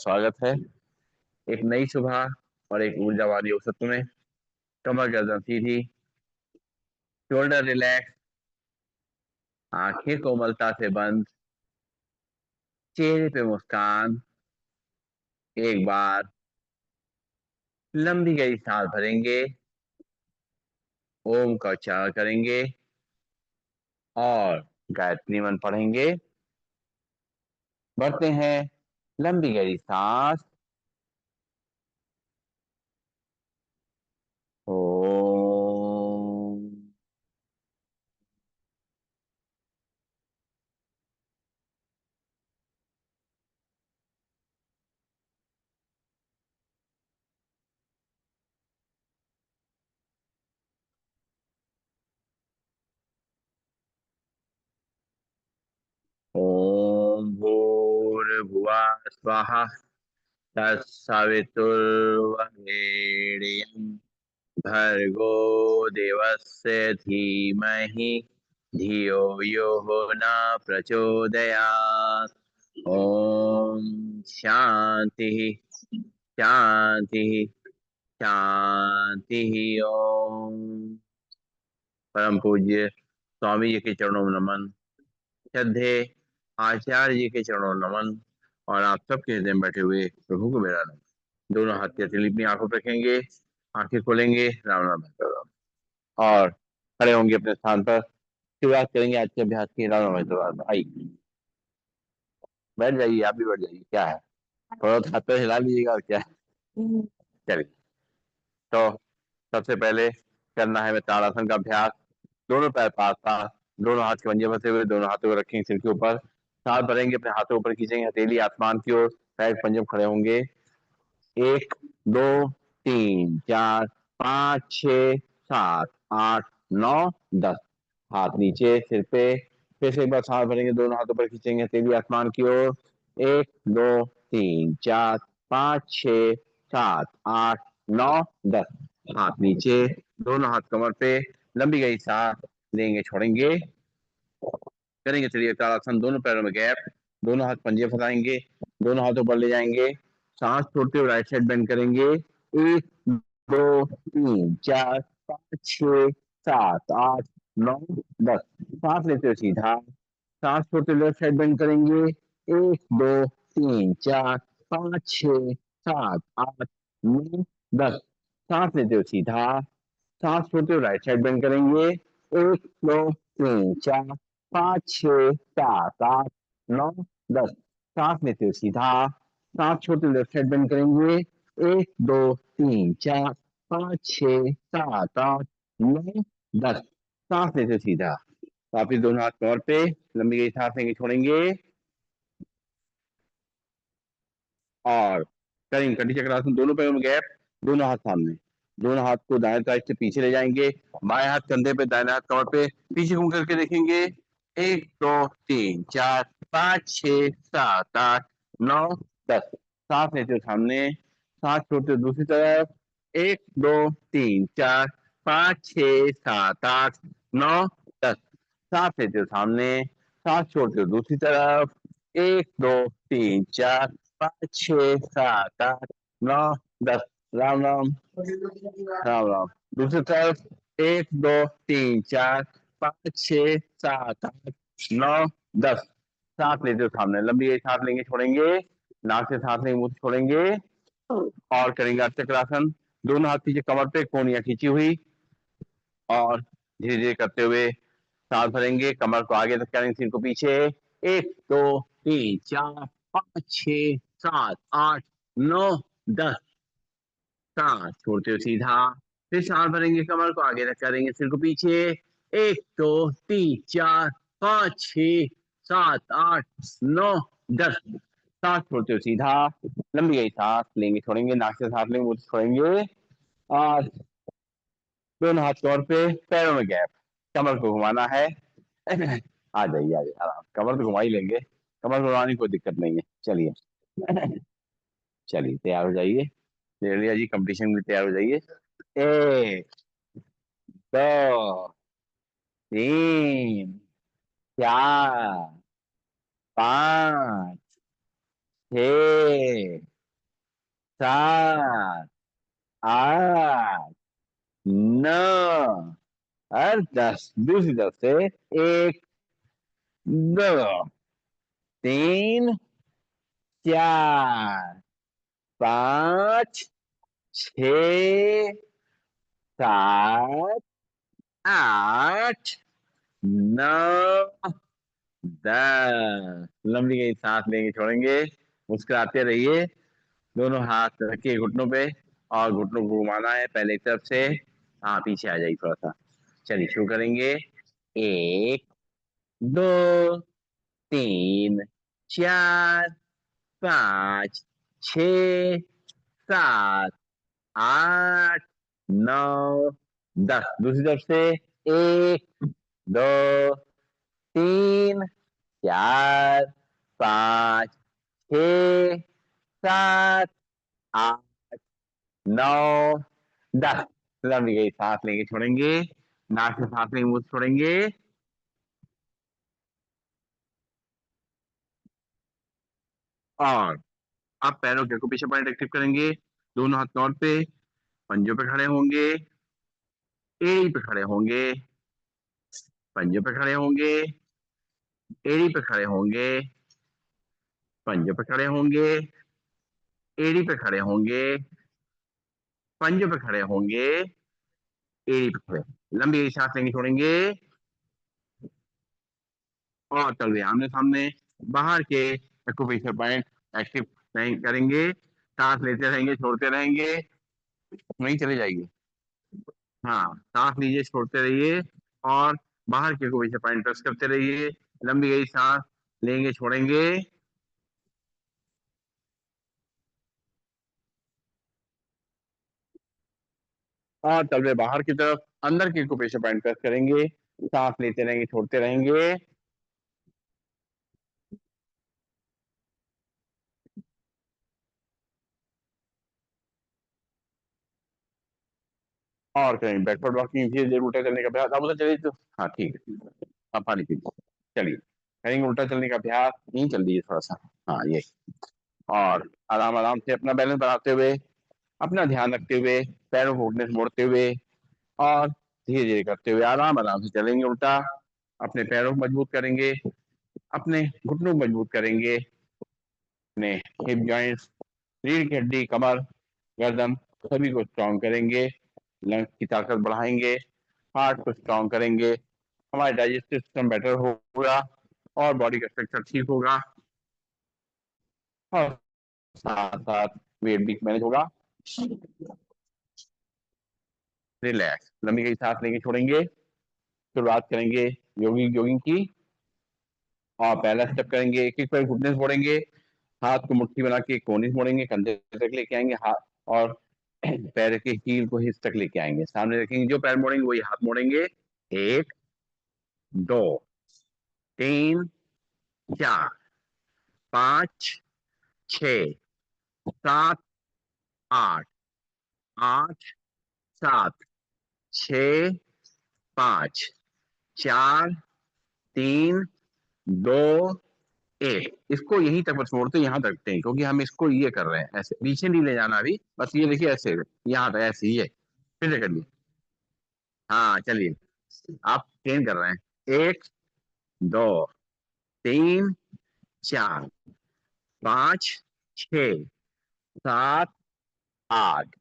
स्वागत है। एक नई सुबह और एक ऊर्जावान योग सत्र में। कमर गर्दन सीधी, शोल्डर रिलैक्स, आंखें कोमलता से बंद, चेहरे पे मुस्कान। एक बार लंबी गहरी सांस भरेंगे, ओम का उच्चारण करेंगे और गायत्री मंत्र पढ़ेंगे। बढ़ते हैं। लंबी गहरी सांस। ओम। ओम भूर्भुवः स्वः तत्सवितुर्वरेण्यं भर्गो देवस्य धीमहि धियो यो न प्रचोदयात्। ओम शांति शांति शांति। ओम। परम पूज्य स्वामी जी के चरणों में नमन। श्रद्धे आचार्य जी के चरणों में नमन। और आप सबके हृदय में बैठे हुए प्रभु को मेरा नमन। दोनों हाथ की हथेली अपनी आंखों पर रखेंगे, आंखें खोलेंगे, राम राम भैरव राम, और खड़े होंगे अपने स्थान पर। शुरुआत करेंगे आज के अभ्यास की। राम राम भैरव राम। आई, बैठ जाइए, आप भी बैठ जाइए, क्या है, थोड़ा हाथ पैर हिला लीजिएगा और क्या है। चलिए, तो सबसे पहले करना है ताड़ासन का अभ्यास। दोनों पैर पास पास, दोनों हाथ के पंजे फंसे हुए, दोनों हाथों को रखेंगे सिर के ऊपर। सांस भरेंगे, अपने हाथों ऊपर खींचेंगे, हथेली आसमान की ओर, पैर के पंजे खड़े होंगे। एक, दो, तीन, चार, पाँच, छ, सात, आठ, नौ, 10। हाथ नीचे सिर पे। फिर से एक बार सांस भरेंगे, दोनों हाथों पर खींचेंगे, हथेली आसमान की ओर। एक, दो, तीन, चार, पाँच, छ, सात, आठ, नौ, 10। हाथ नीचे, दोनों हाथ कमर पे। लंबी गई सांस लेंगे, छोड़ेंगे, करेंगे। चलिए ताड़ासन। दोनों पैरों में गैप, दोनों हाथ पंजे फंसाएंगे, दोनों हाथों पर ले जाएंगे। सांस छोड़ते हुए राइट साइड बेंड करेंगे। एक, दो, तीन, चार, पाँच, छ, सात, आठ, नौ, 10। सांस लेते हुए सीधा, सांस छोड़ते हुए लेफ्ट साइड बेंड करेंगे। एक, दो, तीन, चार, पाँच, छ, सात, आठ, नौ, 10। सांस लेते हुए सीधा, सांस छोड़ते हुए राइट साइड बेंड करेंगे। एक, दो, तीन, चार, पाँच, छ, सात, आठ, नौ, 10। सांस लेते हुए सीधा, सांस छोड़ते हुए लेफ्ट साइड बेंड करेंगे। एक, दो, तीन, चार, पाँच, छ, सात, आठ, नौ, 10। सांस लेते हुए सीधा, वापिस दोनों हाथ कमर पे, लंबी गई सांस लेंगे, छोड़ेंगे, और करेंगे कटी चक्रासन। दोनों पैरों में गैप, दोनों हाथ सामने, दोनों हाथ को दाएं साइड से पीछे ले जाएंगे, बाएं हाथ कंधे पे, दाएं हाथ कमर पे, पीछे घूम करके देखेंगे। एक, दो, तीन, चार, पाँच, छ, सात, आठ, नौ, 10। सांस लेते हुए सामने, सांस छोड़ते हुए दूसरी तरफ। एक, दो, तीन, चार, पाँच, छ, सात, आठ, नौ, 10। सांस लेते हुए सामने, सांस छोड़ते हुए दूसरी तरफ। एक, दो, तीन, चार, पाँच, छ, सात, आठ, नौ, 10। राम राम राम राम। दूसरी तरफ। एक, दो, तीन, चार, पाँच, छ, सात, आठ, नौ, 10। सांस लेते हुए सामने, लंबी सांस लेंगे, छोड़ेंगे, नाक से सांस लेंगे, मुंह से छोड़ेंगे, और करेंगे चक्रासन। दोनों हाथ पीछे कमर पे, कोहनियां खींची हुई, और धीरे धीरे करते हुए सांस भरेंगे, कमर को आगे तक करेंगे, सिर को पीछे। एक, दो, तीन, चार, पाँच, छ, सात, आठ, नौ, 10। सांस छोड़ते हुए सीधा, फिर सांस भरेंगे, कमर को आगे तक करेंगे, सिर को पीछे। एक, दो, तीन, चार, पाँच, छ, सात, आठ, नौ, 10। सांस छोड़ते हुए सीधा, लंबी गई सांस लेंगे, छोड़ेंगे, नाक से सांस लेंगे, मुंह से छोड़ेंगे, और दोनों हाथ कमर पे, पैरों में गैप, कमर को घुमाना है। आ जाइए, आ जाइए, आराम, कमर तो घुमा ही लेंगे, कमर घुमाने की कोई दिक्कत नहीं है। चलिए। चलिए, तैयार हो जाइए, ले लिया जी, कंपटीशन में तैयार हो जाइए। एक, दो, तीन, चार, पाँच, छ, सात, आठ, नौ और 10। दूसरी तरफ से एक, दो, तीन, चार, पांच, छ, सात, आठ, नौ, 10। लंबी गई सांस लेंगे, छोड़ेंगे। मुस्कुराते रहिए। दोनों हाथ रखिए घुटनों पे और घुटनों को घुमाना है पहले एक तरफ से। हाँ, पीछे आ जाइए थोड़ा सा। चलिए शुरू करेंगे। एक, दो, तीन, चार, पाँच, छ, सात, आठ, नौ, 10। दूसरी तरफ से एक, दो, तीन, चार, पाँच, छ, सात, आठ, नौ, 10। लंबी गई सांस लेंगे, छोड़ेंगे। नाक से सांस लेंगे, मुंह से छोड़ेंगे। और आप पैरों के को पीछे पॉइंट एक्टिव करेंगे। दोनों हाथ नॉट पे, पंजों पे खड़े होंगे। एड़ी पे खड़े होंगे। पंजों पे खड़े होंगे। एड़ी पे खड़े होंगे। पंजों पे खड़े होंगे। एड़ी पे खड़े होंगे। पंजों पे खड़े होंगे। एड़ी पे खड़े। लंबी सांस लेंगे, छोड़ेंगे। और चल रहे आमने सामने। बाहर के एक्यूप्रेशर पॉइंट एक्टिव नहीं करेंगे। सांस लेते रहेंगे, छोड़ते रहेंगे। वहीं चले जाएंगे। हाँ, सांस लीजिए, छोड़ते रहिए। और बाहर के एक्यूप्रेशर पॉइंट प्रेस करते रहिए। लंबी गई सांस लेंगे, छोड़ेंगे। और चल रहे बाहर की तरफ। अंदर के एक्यूप्रेशर पॉइंट प्रेस करेंगे। सांस लेते रहेंगे, छोड़ते रहेंगे। और करेंगे बैकवर्ड वॉकिंग, धीरे धीरे उल्टा चलने का अभ्यास। आप उधर चलिए तो। हाँ, ठीक है। आप पानी पीजिए। चलिए करेंगे उल्टा चलने का अभ्यास। नहीं चल रही है थोड़ा सा। हाँ, ये। और आराम आराम से अपना बैलेंस बनाते हुए, अपना ध्यान रखते हुए, पैरों को घुटने से मोड़ते हुए और धीरे धीरे करते हुए आराम आराम से चलेंगे उल्टा। अपने पैरों को मजबूत करेंगे। अपने घुटनों को मजबूत करेंगे। अपने हिप जॉइंट्स, रीढ़ की हड्डी, कमर, गर्दन सभी को स्ट्रॉन्ग करेंगे। लंग्स की ताकत बढ़ाएंगे। हार्ट को स्ट्रॉन्ग करेंगे। हमारा डाइजेस्टिव सिस्टम बेटर होगा और बॉडी का स्ट्रक्चर ठीक होगा। और साथ साथ वेट भी मैनेज होगा। रिलैक्स। लंबी गई सांस लेंगे, छोड़ेंगे। शुरुआत करेंगे योगिंग जोगिंग की। और पहला स्टेप करेंगे, एक एक पैर घुटने से मोड़ेंगे। हाथ को मुट्ठी बना के कोहनी से मोड़ेंगे, कंधे तक लेके आएंगे हाथ। और पैर के हील को हिप्स तक लेके आएंगे। सामने रखेंगे, जो पैर मोड़ेंगे वही हाथ मोड़ेंगे। एक, दो, तीन, चार, पाँच, छ, सात, आठ, आठ, सात, छ, पाँच, चार, तीन, दो, एक। इसको यहीं तक बस मोड़ते यहाँ तक रखते हैं, क्योंकि हम इसको ये कर रहे हैं, ऐसे पीछे नहीं ले जाना अभी। बस ये देखिए, ऐसे यहाँ तक, ऐसे ये फिर से कर लिए। हाँ, चलिए। आप ट्रेन कर रहे हैं। एक, दो, तीन, चार, पाँच, छ, सात, आठ,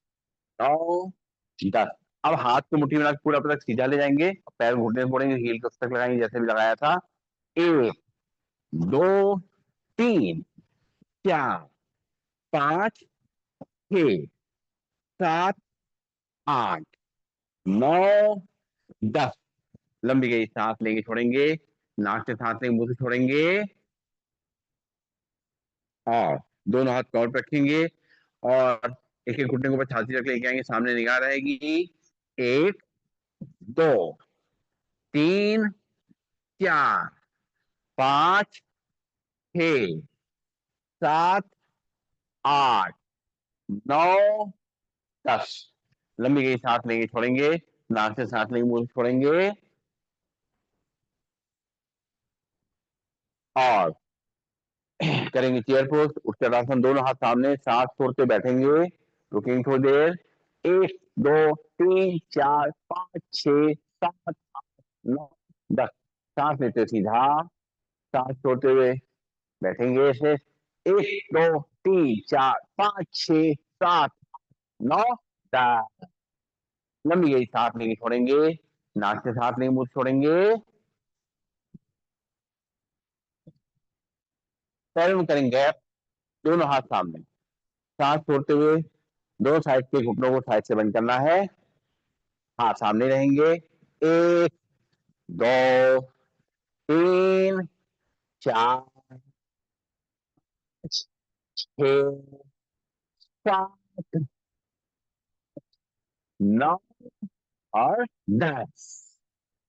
नौ, 10। अब हाथ को मुट्ठी में रख पूरा तक सीधा ले जाएंगे। पैर घुटने से मोड़ेंगे, हील को उस तक लगाएंगे जैसे भी लगाया था। एक, दो, तीन, चार, पाँच, छ, सात, आठ, नौ, 10। लंबी गई सांस लेंगे, छोड़ेंगे। नाक से सांस लेंगे, मुंह से छोड़ेंगे। और दोनों हाथ कमर पे रखेंगे। और एक एक घुटने के ऊपर छाती रख लेके आएंगे, सामने निगाह रहेगी। एक, दो, तीन, चार, पाँच, छ, सात, आठ, नौ, 10। लंबी गई सांस लेंगे, छोड़ेंगे। नाक से सांस लेंगे, मुंह से छोड़ेंगे। और करेंगे चेयर पोस्ट, उत्तरासन, दोनों हाथ सामने, सांस छोड़ते बैठेंगे, रुकेंगे थोड़ी देर। 1 2 3 4 5 6 7 8 9 10। सांस लेते सीधा, सांस छोड़ते हुए बैठेंगे ऐसे। 1 2 3 4 5 6 7 8 9 10। लंबी गई सांस लेंगे, छोड़ेंगे, नाक से सांस लेंगे, मुंह से छोड़ेंगे। पैरों में करेंगे गैप, दोनों हाथ सामने, सांस छोड़ते हुए दोनों साइड के घुटनों को साइड से बंद करना है, हाथ सामने रहेंगे। 1 2 3 4 5 6 7 9 और 10।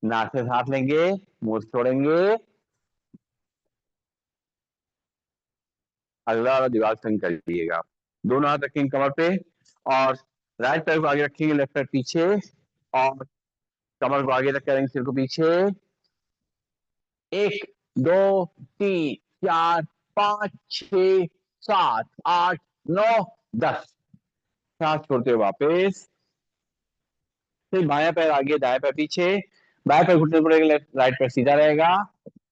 नाक से सांस लेंगे, मुंह से छोड़ेंगे। अगला वाला दीवार संग कर लीजिएगा। दोनों हाथ रखेंगे कमर पे और राइट पैर को आगे रखेंगे, लेफ्ट पैर पीछे और कमर को आगे रख करेंगे, सिर को पीछे। 1 2 3 4 5 6 7 8 9 10। सांस छोड़ते हुए वापस, फिर बायां पैर आगे, दाएं पैर पीछे, बाएं पैर घुटने पड़ेगा, राइट पैर सीधा रहेगा।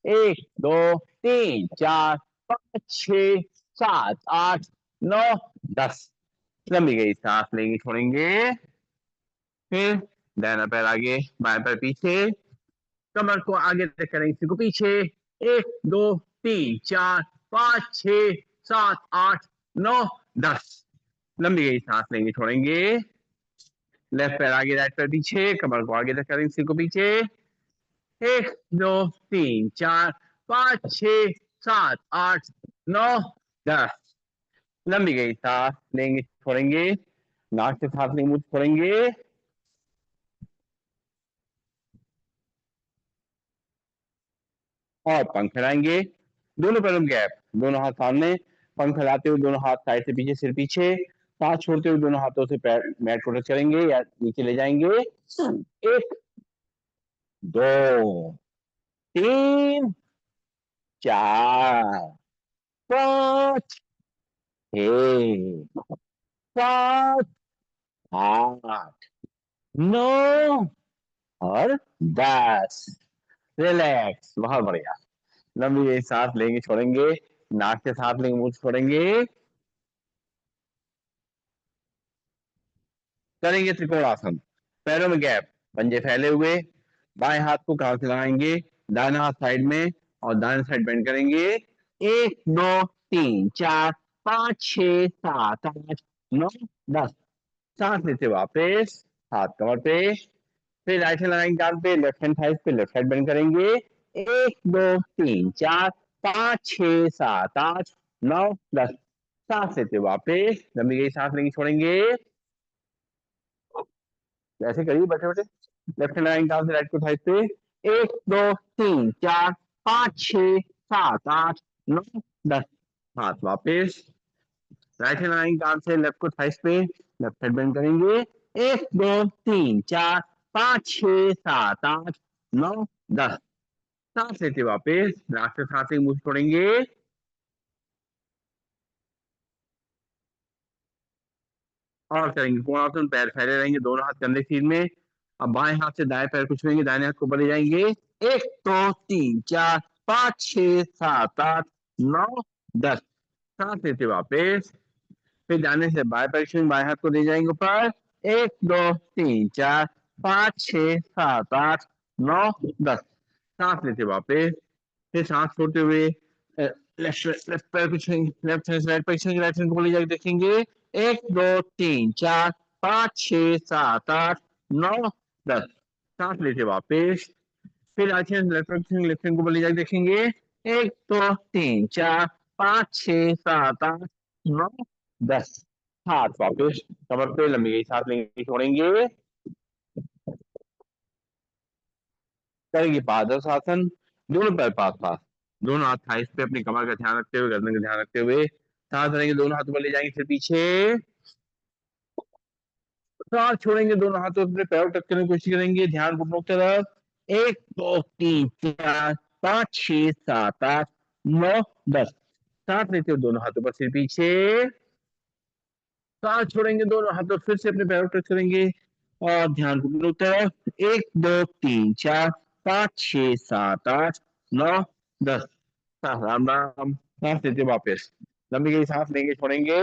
1 2 3 4 5 6 7 8 9 10। लंबी गई सांस लेंगे, छोड़ेंगे। फिर दाहिना पैर आगे, बाएं पैर पीछे, कमर को आगे तक करेंगे, सिर को पीछे। 1 2 3 4 5 6 7 8 9 10। लंबी गई सांस लेंगे, छोड़ेंगे। लेफ्ट पैर आगे, राइट पैर पीछे, कमर को आगे तक करेंगे, सिर को पीछे। 1 2 3 4 5 6 7 8 9 10। लंबी गई सांस लेंगे, छोड़ेंगे, नाक से सांस लेंगे, मुंह से छोड़ेंगे। और पंख फैलाएंगे, दोनों पैरों में गैप, दोनों हाथ सामने, पंख फैलाते हुए दोनों हाथ साइड से पीछे, सिर पीछे, सांस छोड़ते हुए दोनों हाथों से पैर मैट को टच करेंगे या नीचे ले जाएंगे। 1 2 3 4 5 6 7 8 9 और 10। रिलैक्स, बहुत बढ़िया। लंबी सांस लेंगे, छोड़ेंगे, नाक से सांस लेंगे, मुंह से छोड़ेंगे। करेंगे त्रिकोणासन, पैरों में गैप, पंजे फैले हुए, बाएं हाथ को कांध से लगाएंगे, दाहिना हाथ साइड में और दाहिने साइड बेंड करेंगे। 1 2 3 4 5 6 7 8 9 10। सांस लेते वापस, हाथ कमर पे, फिर राइट हैंड लगाएंगे कान पे, लेफ्ट हैंड थाइस पे, लेफ्ट साइड बेंड करेंगे। 1 2 3 4 5 6 7 8 9 10। सांस लेते वापस, लंबी गई सांस लेंगे, छोड़ेंगे। ऐसे करिए बैठे बैठे, लेफ्ट हैंड लगाएंगे कान से, राइट को थाइस पे। 1 2 3 4 5 6 7 8 9 10। हाथ वापस, राइट हैंड लगाएंगे कान से, लेफ्ट को थाइस पे, लेफ्ट साइड बेंड करेंगे। 1 2 3 4 5 6 7 8 9 10। सांस लेते वापस, नाक से सांस लेंगे, मुंह से छोड़ेंगे। और करेंगे कोणासन, पैर फैले रहेंगे, दोनों हाथ कंधे सीध में। अब बाएं हाथ से दाएं पैर को छुएंगे, दाहिने हाथ को ऊपर ले जाएंगे। 1 2 3 4 5 6 7 8 9 10। सांस लेते वापस, फिर दाहिने से बाएं पैर छुएंगे, बाएं हाथ को ले जाएंगे ऊपर। 1 2 3 4 5 6 7 8 9 10। सांस लेते वापस, फिर सांस छोड़ते हुए लेफ्ट लेफ्ट पैर को छुएंगे, लेफ्ट हैंड से राइट पैर छुएंगे, राइट हैंड को ले जाके देखेंगे। 1 2 3 4 5 6 7 8 9 10। सांस लेते वापस, फिर राइट हैंड लेफ्ट पैर छुएंगे, लेफ्ट हैंड को ले जाके देखेंगे। 1 2 3 4 5 6 7 8 9 10। हाथ वापस कमर पे, लंबी गई सांस लेंगे, छोड़ेंगे। करेंगे पादहस्त, दोनों पैर पास पास, दोनों हाथ थाइस पे, अपनी कमर का ध्यान रखते हुए, गर्दन का ध्यान रखते हुए सांस लेंगे, दोनों हाथों पर ले जाएंगे, फिर पीछे सांस छोड़ेंगे, दोनों हाथों अपने पैरों टच करने की कोशिश करेंगे, ध्यान घुटनों की तरफ। 1 2 3 4 5 6 7 8 9 10। सांस लेते हुए दोनों हाथों पर सिर पीछे, सांस छोड़ेंगे दोनों हाथों फिर से अपने पैरों टच करेंगे और ध्यान को दोनों तरफ। 1 2 3 4 5 6 7 8 9 10। राम राम। सांस लेते वापस लंबी गई सांस लेंगे छोड़ेंगे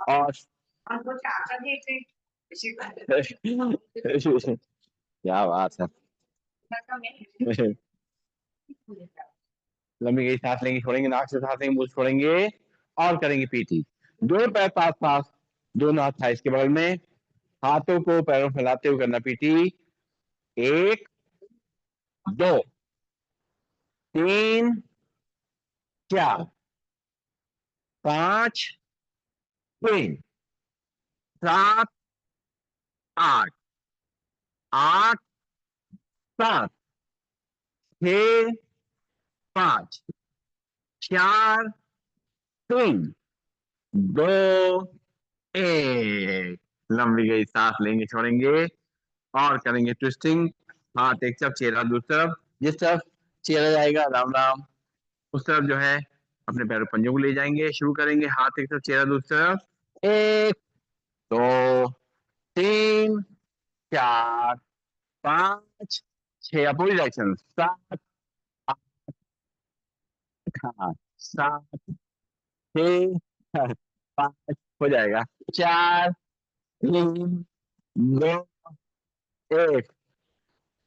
और क्या बात है। लंबी गई सांस लेंगे छोड़ेंगे, नाक से सांस लेंगे मुंह से छोड़ेंगे और करेंगे पीटी। दोनों पैर पास पास, दोनों हाथ थाइस के बगल में, हाथों को पैरों में फैलाते हुए करना पीटी। 1 2 3 4 5 6 7 8 9 10। लंबी गई सांस लेंगे छोड़ेंगे और करेंगे ट्विस्टिंग। हाथ एक तरफ चेहरा दूसरी तरफ, जिस तरफ चेहरा जाएगा राम राम उस तरफ जो है अपने पैरों पंजों को ले जाएंगे। शुरू करेंगे हाथ एक तरफ चेहरा दूसरी तरफ। 1 2 3 4 5 6, अपोजिट डायरेक्शन। 7 8 7 6 5 हो जाएगा। 4 3 2 1।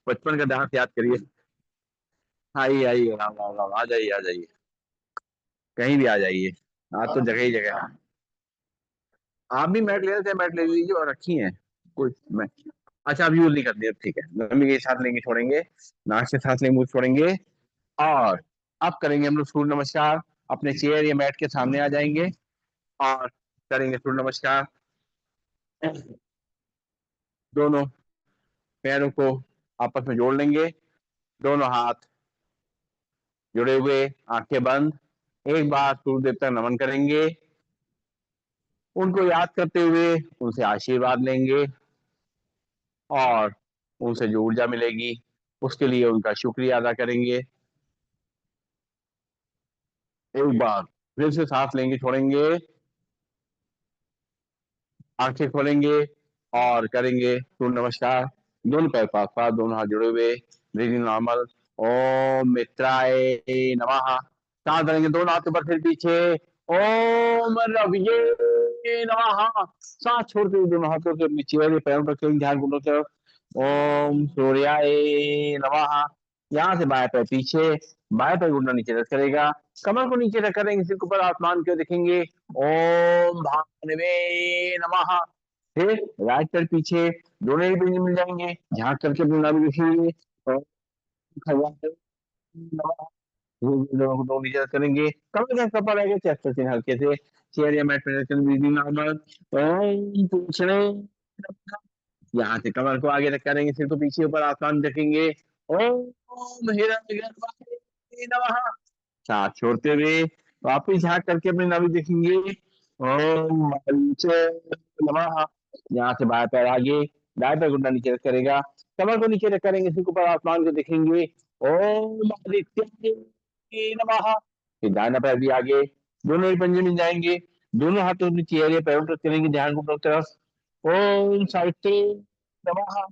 बचपन का डांस याद करिए। आइए आइए राम राम राम, आ जाइए आ जाइए, कहीं भी आ जाइए, आज तो जगह ही जगह है। आप भी मैट ले रहे थे, मैट ले लीजिए और रखी है कोई मैट। अच्छा आप यूज नहीं करते, अब ठीक है। मम्मी के साथ लेंगे छोड़ेंगे, नाक से सांस लेंगे मुंह से छोड़ेंगे और अब करेंगे हम लोग सूर्य नमस्कार। अपने चेयर या मैट के सामने आ जाएंगे और करेंगे सूर्य नमस्कार। दोनों पैरों को आपस में जोड़ लेंगे, दोनों हाथ जुड़े हुए, आंखें बंद। एक बार सूर्य देवता नमन करेंगे, उनको याद करते हुए उनसे आशीर्वाद लेंगे और उनसे जो ऊर्जा मिलेगी उसके लिए उनका शुक्रिया अदा करेंगे। एक बार फिर से सांस लेंगे छोड़ेंगे, आंखें खोलेंगे और करेंगे सूर्य नमस्कार। दोनों पैर पास पास, दोनों हाथ जुड़े हुए, ब्रीदिंग नॉर्मल। ओम मित्राय नमः। सांस भरेंगे दोनों हाथ ऊपर फिर पीछे। ओम रविये नमः। सांस छोड़ते हुए दोनों हाथों से अपनी चेहरे पैरों पर करेंगे ध्यान गुणों से। ओम सूर्याय नमः। यहाँ से बाएं पैर पीछे, बाएं पैर घुटना नीचे रख करेगा, कमर को नीचे रख करेंगे, सिर के ऊपर आसमान को देखेंगे। ओम भानवे नमः। फिर राइट पैर पीछे, दोनों ही बिंदी मिल जाएंगे, झांक करके अपनी नाभि दिखेंगे। ओम खजानवे नमः। दोनों को दोनों नीचे रख करेंगे, कमर का हिस्सा पर आएगा, चेस्ट से हल्के से चेयर या मैट पे रखकर ब्रीदिंग नॉर्मल। ओम पूछने, यहाँ से कमर को आगे रख करेंगे, सिर को पीछे ऊपर आसमान देखेंगे। ओम हिरण्यगर्भाय नमः। सांस छोड़ते हुए वापिस झांक करके अपनी नाभि देखेंगे। ओम मरीचे नमः। यहाँ से बाएं पैर आगे, दाएं पैर घुटना नीचे रख करेगा, कमर को नीचे रख करेंगे, सिर के ऊपर आसमान को देखेंगे। ओम आदित्य नमः। फिर दाहिना पैर भी आगे, दोनों ही पंजे मिल जाएंगे, दोनों हाथों अपनी चेहरे या पैरों पर करेंगे, ध्यान को दोनों तरफ। ओम सावित्री नमः।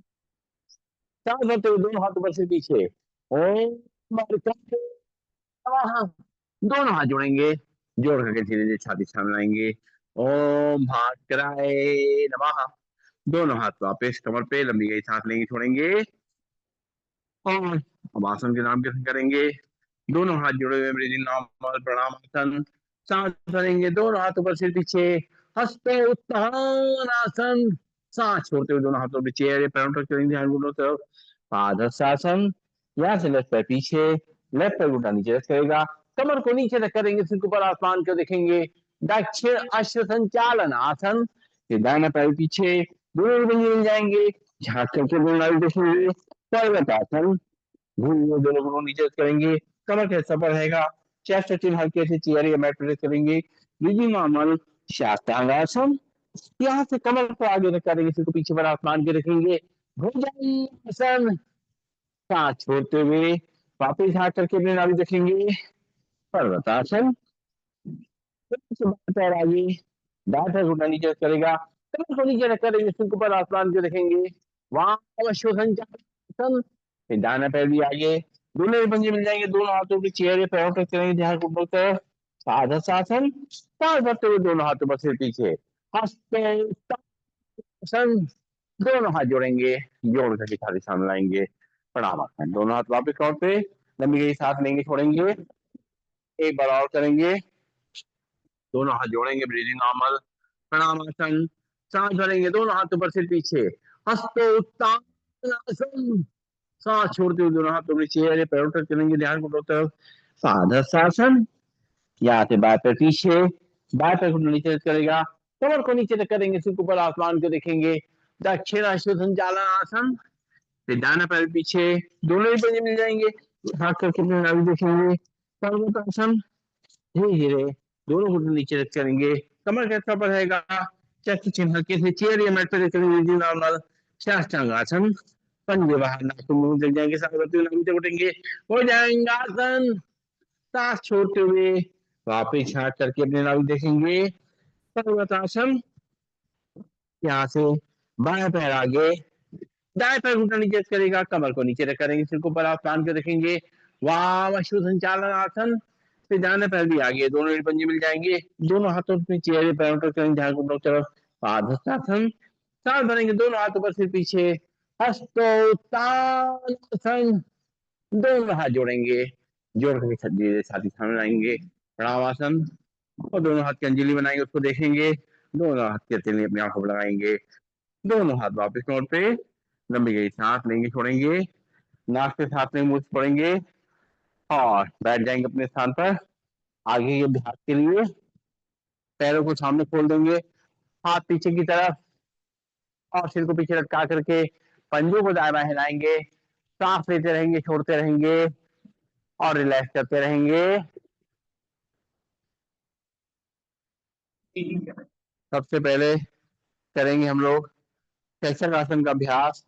सांस भरते हुए दोनों हाथ ऊपर से पीछे। ओम आदित्य नमः। दोनों हाथ जोड़ेंगे, जोड़ करके धीरे धीरे छाती सामने लाएंगे। ओम भास्कराय नमः। दोनों हाथ वापस कमर पे, लंबी गई सांस लेंगे छोड़ेंगे और अब आसन के नाम के करेंगे। दोनों हाथ जुड़े हुए, ब्रीदिंग नॉर्मल, प्रणाम आसन। सांस भरेंगे, दोनों हाथ ऊपर सिर पीछे, हस्ते उत्थान आसन। सांस छोड़ते हुए दोनों हाथों पे चेहरे पैरों पर करेंगे, ध्यान दोनों तरफ। पादहस्तासन। यहाँ से लेफ्ट पैर पीछे, लेफ्ट पैर उल्टा नीचे रख करेगा, कमर को नीचे रख करेंगे, सिर के ऊपर आसमान को देखेंगे। दक्षिण अश्व संचालन आसन। फिर दाहिना पैर पीछे, दोनों मिल जाएंगे, झांक करके दोनों देखेंगे। पर्वतासन। भूल दोनों को नीचे करेंगे, कमर का हिस्सा पर रहेगा, चेस्ट चिन हल्के से चेयर या मैट प्रेस करेंगे। ब्रीदिंग नॉर्मल, शास्त्रांगासन। यहाँ से कमर को आगे रख करेंगे, सिर को पीछे पर आसमान के रखेंगे। भुजंगासन। सांस छोड़ते हुए वापिस हाथ करके अपने नाभि देखेंगे, पर्वतासन। पैर आगे, दांत है घुटना नीचे करेगा, कमर को नीचे रख करेंगे, सिर के ऊपर आसमान को देखेंगे, वहां श्वसन चालन। फिर दाहिना पैर भी आगे, दोनों ही पंजे मिल जाएंगे, दोनों हाथों के चेहरे पैरों तक करेंगे, ध्यान को बोलते हैं साधन। पांच भरते हुए दोनों हाथों पर सिर पीछे, हस्ते सन। दोनों हाथ जोड़ेंगे, जोड़ करके छाती सामने लाएंगे, प्रणाम आसन। दोनों हाथ वापस कौन पे, लंबी गई साथ लेंगे, छोड़ेंगे, एक बार और करेंगे, दोनों हाथ जोड़ेंगे, ब्रीदिंग नॉर्मल, प्रणाम आसन। सांस भरेंगे, दोनों हाथों पर सिर पीछे, हस्तोत्तानासन। सांस छोड़ते हुए दोनों हाथों के चेहरे पैरों तक चलेंगे, ध्यान को तरफ साधन। यहाँ से बाएं पैर पीछे, बाएं पैर को नीचे करेगा, कमर को नीचे तक करेंगे, सिर ऊपर आसमान को देखेंगे, दक्षिणाश्व संचालन आसन। फिर दाना पैर पीछे, दोनों ही पंजे मिल जाएंगे, हाथ करके अपने नाभि देखेंगे, पर्वतासन। धीरे धीरे दोनों घुटने नीचे रख करेंगे, कमर कैसा पर रहेगा, चेस्ट चिन्ह हल्के से चेयर या मैट पर करेंगे, नॉर्मल साष्टांग आसन। पंजे बाहर, नाक मुंह जल जाएंगे, साथ नाभि उठेंगे, हो जाएंगे आसन। सांस छोड़ते हुए वापिस हाथ करके अपने नाभि देखेंगे, पर्वतासन। यहाँ से बाएं पैर आगे, दाएं पैर घुटना नीचे करेगा, कमर को नीचे रख करेंगे, सिर को ऊपर आसमान को देखेंगे, वाम संचालन आसन। फिर दाहिने पैर भी आगे, दोनों ही पंजे मिल जाएंगे, दोनों हाथों में चेहरे पैरों तक करेंगे, ध्यान को तरफ पादहस्तासन। सांस भरेंगे, दोनों हाथों पर सिर पीछे, हस्तोत्तानासन। दोनों हाथ जोड़ेंगे, जोड़ करके धीरे छाती सामने लाएंगे, प्रणामासन। और दोनों हाथ की अंजलि बनाएंगे, उसको देखेंगे, दोनों हाथ की हथेली अपनी आंखों पर लगाएंगे, दोनों हाथ वापस नोट पे, लंबी गई सांस लेंगे, छोड़ेंगे, नाक से सांस लेंगे, मुंह से छोड़ेंगे, और बैठ जाएंगे अपने स्थान पर। आगे के अभ्यास के लिए पैरों को सामने खोल देंगे, हाथ पीछे की तरफ, और सिर को पीछे लटका करके पंजों को दाएं बाएं हिलाएंगे, सांस लेते रहेंगे, छोड़ते रहेंगे, और रिलैक्स करते रहेंगे। सबसे पहले करेंगे हम लोग शैशव आसन का अभ्यास।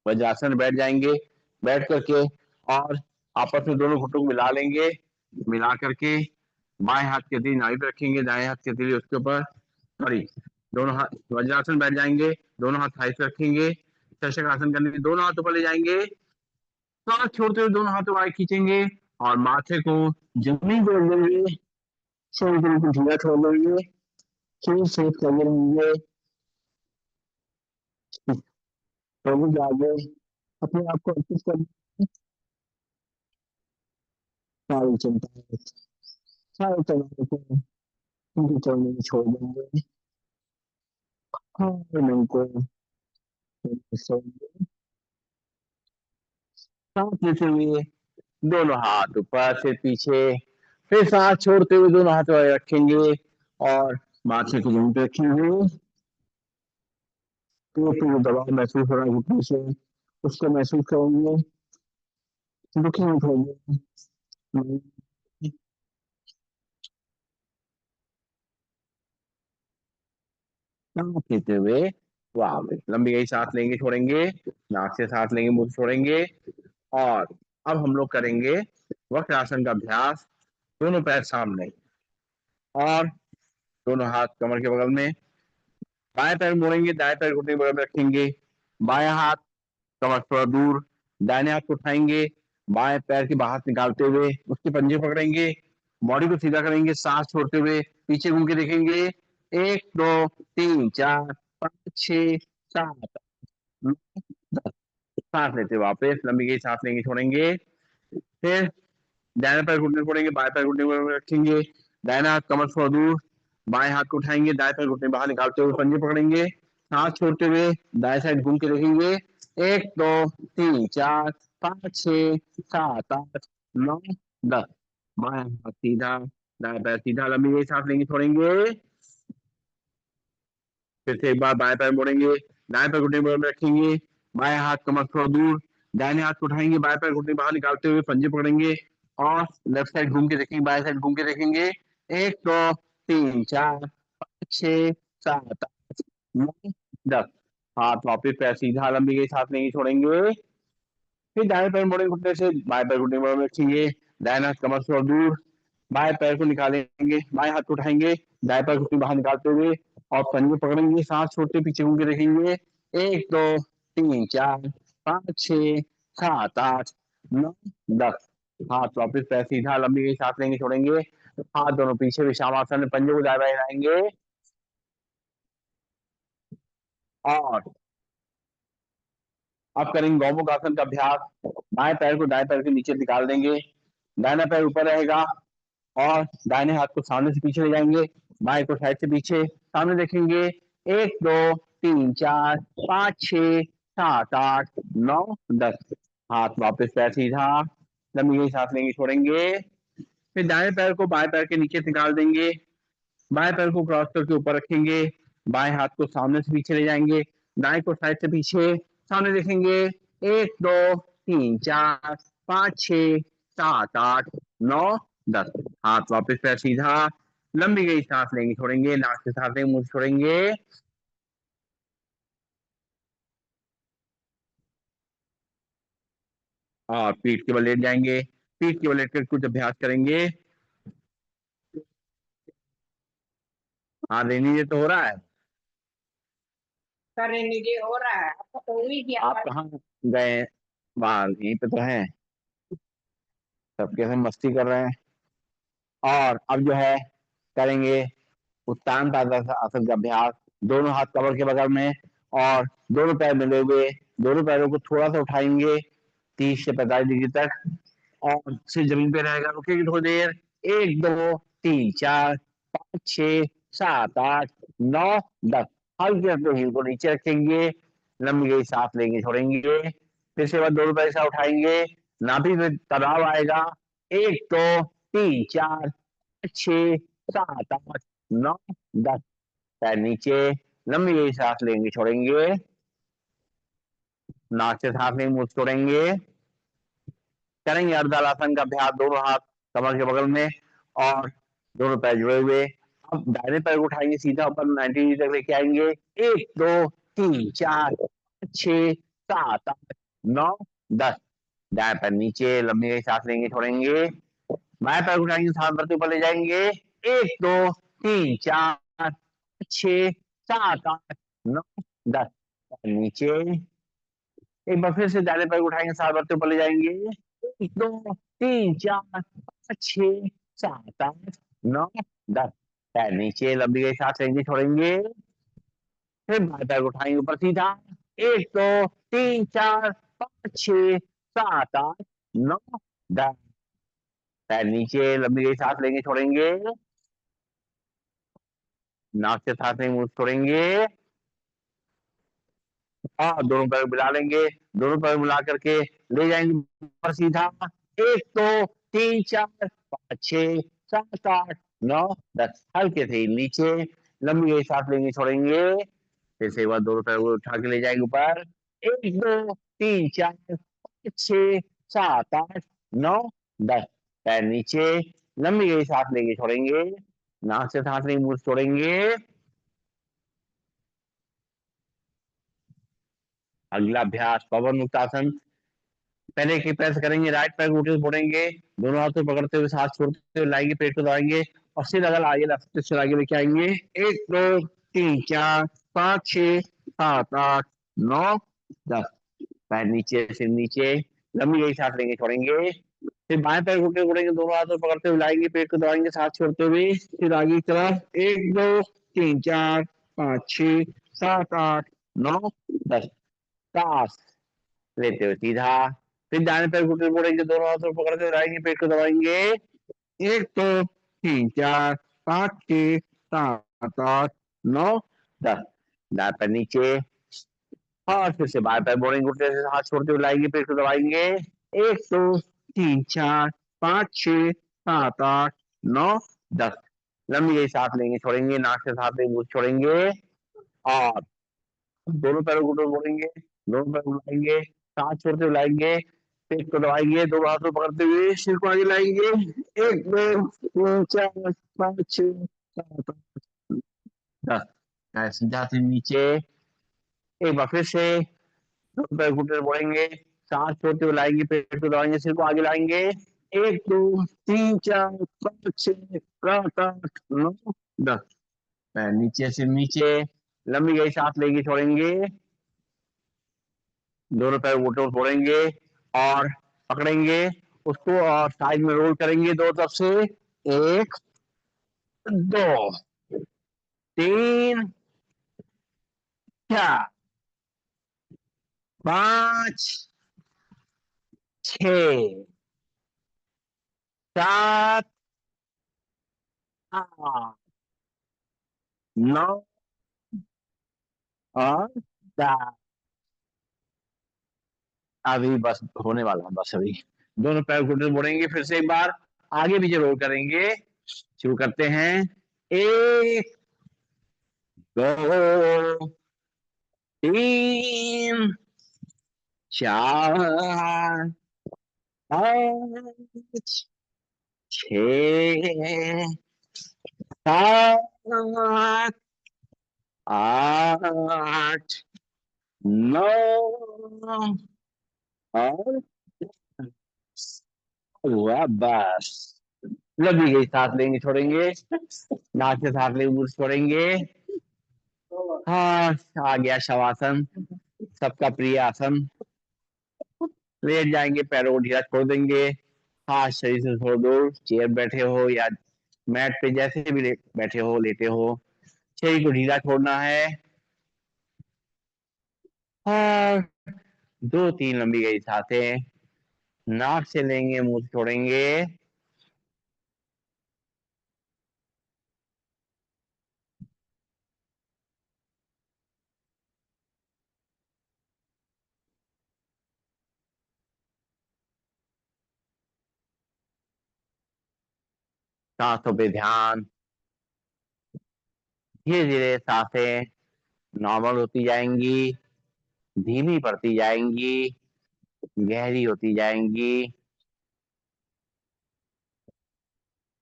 वज्रासन में बैठ जाएंगे, बैठ करके और आपस में दोनों घुटनों को मिला लेंगे, मिला करके बाएं हाथ की हथेली नाभि पे रखेंगे, दाएं हाथ की हथेली उसके ऊपर, सॉरी, दोनों हाथ वज्रासन बैठ जाएंगे, दोनों हाथ थाई पे रखेंगे, शैशव आसन करने के दोनों हाथ ऊपर ले जाएंगे, सांस छोड़ते हुए दोनों हाथों को आगे खींचेंगे, और माथे को जमीन को रख देंगे, शरीर को बिल्कुल ढीला छोड़ देंगे, शरीर से लगे रहेंगे, प्रभु के आगे अपने आप को अर्पित कर सारी चिंता, सारे तनाव को उनके चरणों में छोड़ देंगे, हर मन को सांस लेते हुए दोनों हाथ ऊपर से पीछे, फिर सांस छोड़ते हुए दोनों हाथ रखेंगे, और माथे को जमीन पे रखेंगे, पेट में दबाव महसूस हो रहा है घुटने से, उसको महसूस करेंगे, दुखी मत होंगे, सांस लेते हुए वाह, लंबी गई सांस लेंगे, छोड़ेंगे, नाक से सांस लेंगे, मुंह से छोड़ेंगे, और अब हम लोग करेंगे वक्रासन का अभ्यास। दोनों पैर सामने, और दोनों हाथ कमर के बगल में, बाएं पैर मोड़ेंगे, दाएं पैर घुटने के बगल में रखेंगे, बाएं हाथ कमर थोड़ा दूर, दाहिने हाथ को उठाएंगे, बाएं पैर के बाहर निकालते हुए उसके पंजे पकड़ेंगे, बॉडी को सीधा करेंगे, सांस छोड़ते हुए पीछे घूम के देखेंगे, 1 2 3 4 5 6 7 8 9 10। सांस लेते वापस लंबी गई सांस लेंगे, छोड़ेंगे, फिर दाहिने पैर घुटने पड़ेंगे, बाएं पैर घुटने पर रखेंगे, दाहिना हाथ कमर थोड़ा दूर, बाएं हाथ को उठाएंगे, दाएं पैर घुटने बाहर निकालते हुए पंजे पकड़ेंगे, सांस छोड़ते हुए दाएं साइड घूम के देखेंगे, 1 2 3 4 5 6 7 8 9 10। बाएं हाथ सीधा, दाएं पैर सीधा, लंबी गई सांस लेंगे, छोड़ेंगे, फिर से एक बार बाएं पैर मोड़ेंगे, दाएं पैर घुटने पर रखेंगे, बाएं हाथ कमर थोड़ा दूर, दाहिने हाथ को उठाएंगे, बाएं पैर घुटने बाहर निकालते हुए पंजे पकड़ेंगे, और लेफ्ट साइड घूम के देखेंगे, बाएं साइड घूम के देखेंगे, 1 2 3 4 5 6 7 8 9 10। हाथ वापिस पैर सीधा, लंबी गई सांस लेंगे, छोड़ेंगे, फिर दाएं पैर मोड़ेंगे घुटने से, बाएं पैर घुटने में रखेंगे, दाहिना हाथ कमर से और दूर, बाएं पैर को निकालेंगे, बाएं हाथ को उठाएंगे, दाएं पैर घुटने बाहर निकालते हुए और पंजे पकड़ेंगे, सांस छोड़ते पीछे घूम के देखेंगे। 1 2 3 4 5 6 7 8 9 10। हाथ वापिस पैर सीधा, लंबी गई सांस लेंगे, छोड़ेंगे, हाथ दोनों पीछे विश्रामासन में, पंजे को दाएं बाएं हिलाएंगे और अब करेंगे गौमुख आसन का अभ्यास। बाएं पैर को दाएं पैर के नीचे निकाल देंगे, दाहिना पैर ऊपर रहेगा और दाहिने हाथ को सामने से पीछे ले जाएंगे, बाएं को साइड से पीछे, सामने देखेंगे। 1 2 3 4 5 6 7 8 9 10। हाथ वापस पैर सीधा, लंबी गई सांस लेंगे, छोड़ेंगे, फिर दाएं पैर को बाएं पैर के नीचे निकाल देंगे, बाएं पैर को क्रॉस करके ऊपर रखेंगे, बाएं हाथ को सामने से पीछे ले जाएंगे, दाएं को साइड से पीछे, सामने देखेंगे। 1 2 3 4 5 6 7 8 9 10। हाथ वापस पैर सीधा, लंबी गई सांस लेंगे, छोड़ेंगे, नाक से सांस लेंगे, मुंह से छोड़ेंगे। और पीठ के बल लेट जाएंगे, पीठ के बल लेट कर कुछ अभ्यास करेंगे। हाँ रेनी ये तो हो रहा है। सर नीचे हो रहा है, आपका तो हुई क्या? आप कहाँ गए? बाहर यहीं पे तो है, सब कैसे मस्ती कर रहे हैं। और अब जो है करेंगे उत्तान आसन का अभ्यास। दोनों हाथ कमर के बगल में और दोनों पैर मिले हुए, दोनों पैरों को थोड़ा सा उठाएंगे 30 से 45 डिग्री तक और सिर जमीन पे रहेगा, रुकेगी थोड़ी देर। 1 2 3 4 5 6 7 8 9 10। हल्के हल्के हील को नीचे रखेंगे, लंबी गई सांस लेंगे, छोड़ेंगे, फिर से बाद दोनों पैर ऐसा उठाएंगे, नाभि में तनाव आएगा। 1 2 3 4 6 7 8 9 10। पैर नीचे, लंबी गई सांस लेंगे, छोड़ेंगे, नाक से सांस लेंगे, मुंह से छोड़ेंगे। करेंगे अर्धहलासन का अभ्यास, दोनों हाथ कमर के बगल में और दोनों पैर जुड़े हुए। अब दाहिने पैर को उठाएंगे, सीधा ऊपर 90 डिग्री तक लेके आएंगे। 1 2 3 4 6 7 8 9 10। दाएं पैर नीचे, लंबी गई सांस लेंगे, छोड़ेंगे, बाएं पैर उठाएंगे, सांस भरते ऊपर ले जाएंगे। 1 2 3 4 6 7 8 9 10। नीचे, एक बार फिर से दाहिने पैर उठाएंगे, सांस भरते ऊपर ले जाएंगे। 1 2 3 4 5 6 7 8 9 10। पैर नीचे, लंबी गई सांस लेंगे, छोड़ेंगे, फिर बाएं पैर उठाएंगे ऊपर सीधा। 1 2 3 4 5 6 7 8 9 10। पैर नीचे, लंबी गई सांस लेंगे, छोड़ेंगे, नाक से सांस लेंगे, मुंह से छोड़ेंगे। हाँ दोनों पैर मिला लेंगे, दोनों पैर मिला करके ले जाएंगे ऊपर सीधा। 1 2 3 4 5 6 7 8 9 10। हल्के से नीचे, लंबी गई सांस लेंगे, छोड़ेंगे, फिर से एक बार दोनों पैर को उठा के ले जाएंगे ऊपर। 1 2 3 4 5 6 7 8 9 10। पैर नीचे, लंबी गई सांस लेंगे, छोड़ेंगे, नाक से सांस लेंगे, मुंह से छोड़ेंगे। अगला अभ्यास पवन मुक्तासन। पहले के पैर से करेंगे, राइट पैर को उठे फोड़ेंगे, दोनों हाथों पकड़ते हुए सांस छोड़ते हुए लाएंगे, पेट को दबाएंगे और सिर अगर आगे लेफ्ट से आगे लेके आएंगे। 1 2 3 4 5 6 7 8 9 10। पैर नीचे, सिर नीचे, लंबी गई सांस लेंगे, छोड़ेंगे, फिर बाएं पैर घुटने फोड़ेंगे, दोनों हाथों पकड़ते हुए लाएंगे, पेट को दबाएंगे, सांस छोड़ते हुए फिर आगे की तरफ। 1 2 3 4 5 6 7 8 9 10। सांस लेते हुए सीधा, फिर दाहिने पैर घुटने मोड़ेंगे, दोनों हाथों पकड़ के रहेंगे, पेट को दबाएंगे। 1 2 3 4 5 6 7 8 9 10। दाएं पैर नीचे और फिर से बाएं पैर मोड़ेंगे, घुटने से हाथ छोड़ते हुए लाएंगे, पेट को दबाएंगे। 1 2 3 4 5 6 7 8 9 10। लंबी गई सांस लेंगे, छोड़ेंगे, नाक से सांस लेंगे, मुंह से छोड़ेंगे और दोनों पैरों को मोड़ेंगे, दोनों पैर उठाएंगे, सांस छोड़ते हुए लाएंगे, पेट को दबाएंगे, दोनों हाथों पकड़ते हुए सिर को आगे लाएंगे। 1 2 3 4 5 6 7 8 10। सीधा से नीचे, एक बार फिर से दोनों पैर घुटने मोड़ेंगे, सांस छोड़ते हुए लाएंगे, पेट को दबाएंगे, सिर को आगे लाएंगे। 1 2 3 4 5 6 7 8 9 10। पैर नीचे, सिर नीचे। लंबी गई सांस लेंगे, छोड़ेंगे। दोनों पैर ऊपर छोड़ेंगे और पकड़ेंगे उसको और साइड में रोल करेंगे दो तरफ से। 1 2 3 4 5 6 7 8 9 और 10। अभी बस होने वाला है, बस अभी। दोनों पैर घुटने मोड़ेंगे, फिर से एक बार आगे पीछे रोल करेंगे। शुरू करते हैं। 1 2 3 4 5 6 7 8 9 और हुआ बस। लंबी गई सांस लेंगे, छोड़ेंगे। नाक से सांस लेंगे, मुंह से छोड़ेंगे। हाँ, आ गया शवासन, सबका प्रिय आसन। लेट जाएंगे, पैरों को ढीला छोड़ देंगे। हाथ शरीर से छोड़ दो, चेयर बैठे हो या मैट पे जैसे भी बैठे हो, लेटे हो, शरीर को ढीला छोड़ना है। और 2 3 लंबी गई सांसें नाक से लेंगे, मुंह से छोड़ेंगे। सांसों पे ध्यान। धीरे धीरे सांसें नॉर्मल होती जाएंगी, धीमी पड़ती जाएंगी, गहरी होती जाएंगी।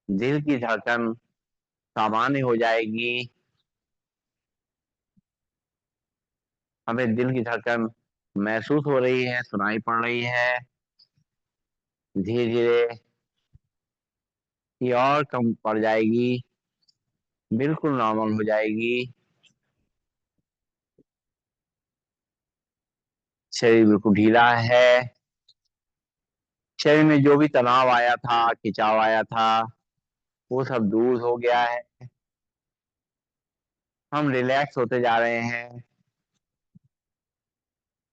दिल की धड़कन सामान्य हो जाएगी। हमें दिल की धड़कन महसूस हो रही है, सुनाई पड़ रही है। धीरे धीरे ये और कम पड़ जाएगी, बिल्कुल नॉर्मल हो जाएगी। शरीर बिल्कुल ढीला है। शरीर में जो भी तनाव आया था, खिंचाव आया था, वो सब दूर हो गया है। हम रिलैक्स होते जा रहे हैं।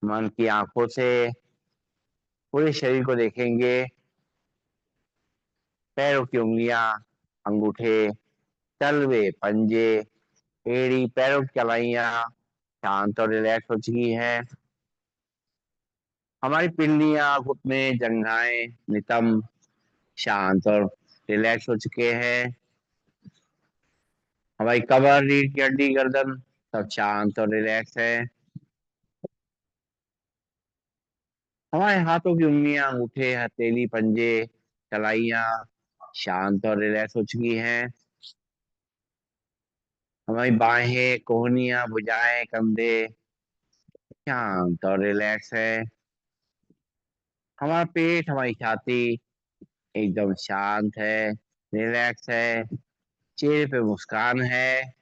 मन की आंखों से पूरे शरीर को देखेंगे। पैरों की उंगलियां, अंगूठे, तलवे, पंजे, एड़ी, पैरों की कलाइयां शांत और रिलैक्स हो चुकी हैं। हमारी पिंडलियां, घुटने, जंघाएं, नितंब शांत और रिलैक्स हो चुके हैं। हमारी कमर, रीढ़ की हड्डी, गर्दन सब शांत और रिलैक्स है। हमारे हाथों की उंगलियां, अंगूठे, हथेली, पंजे, कलाइयां शांत और रिलैक्स हो चुकी हैं। हमारी बाहें, कोहनियां, भुजाएं, कंधे शांत और रिलैक्स है। हमारा पेट, हमारी छाती एकदम शांत है, रिलैक्स है। चेहरे पे मुस्कान है,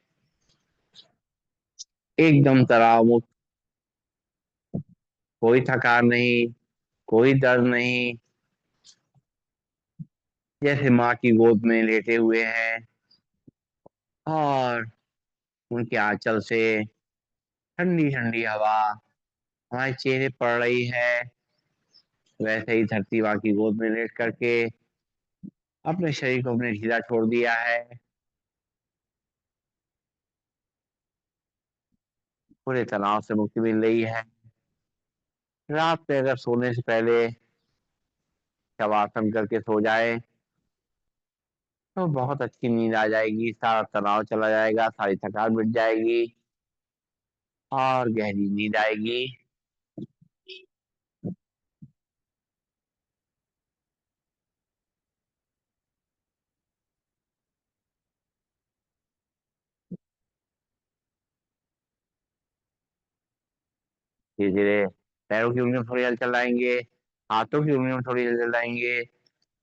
एकदम तनाव मुक्त। कोई थकान नहीं, कोई दर्द नहीं। जैसे माँ की गोद में लेटे हुए हैं और उनके आंचल से ठंडी ठंडी हवा हमारे चेहरे पड़ रही है। वैसे ही धरती माँ की गोद में लेट करके अपने शरीर को अपने ढीला छोड़ दिया है। पूरे तनाव से मुक्ति मिल रही है। रात में अगर सोने से पहले शवासन करके सो जाए तो बहुत अच्छी नींद आ जाएगी, सारा तनाव चला जाएगा, सारी थकान मिट जाएगी और गहरी नींद आएगी। धीरे धीरे पैरों की उंगलियों में थोड़ी हलचल लाएंगे, हाथों की उंगलियों में थोड़ी हलचल लाएंगे,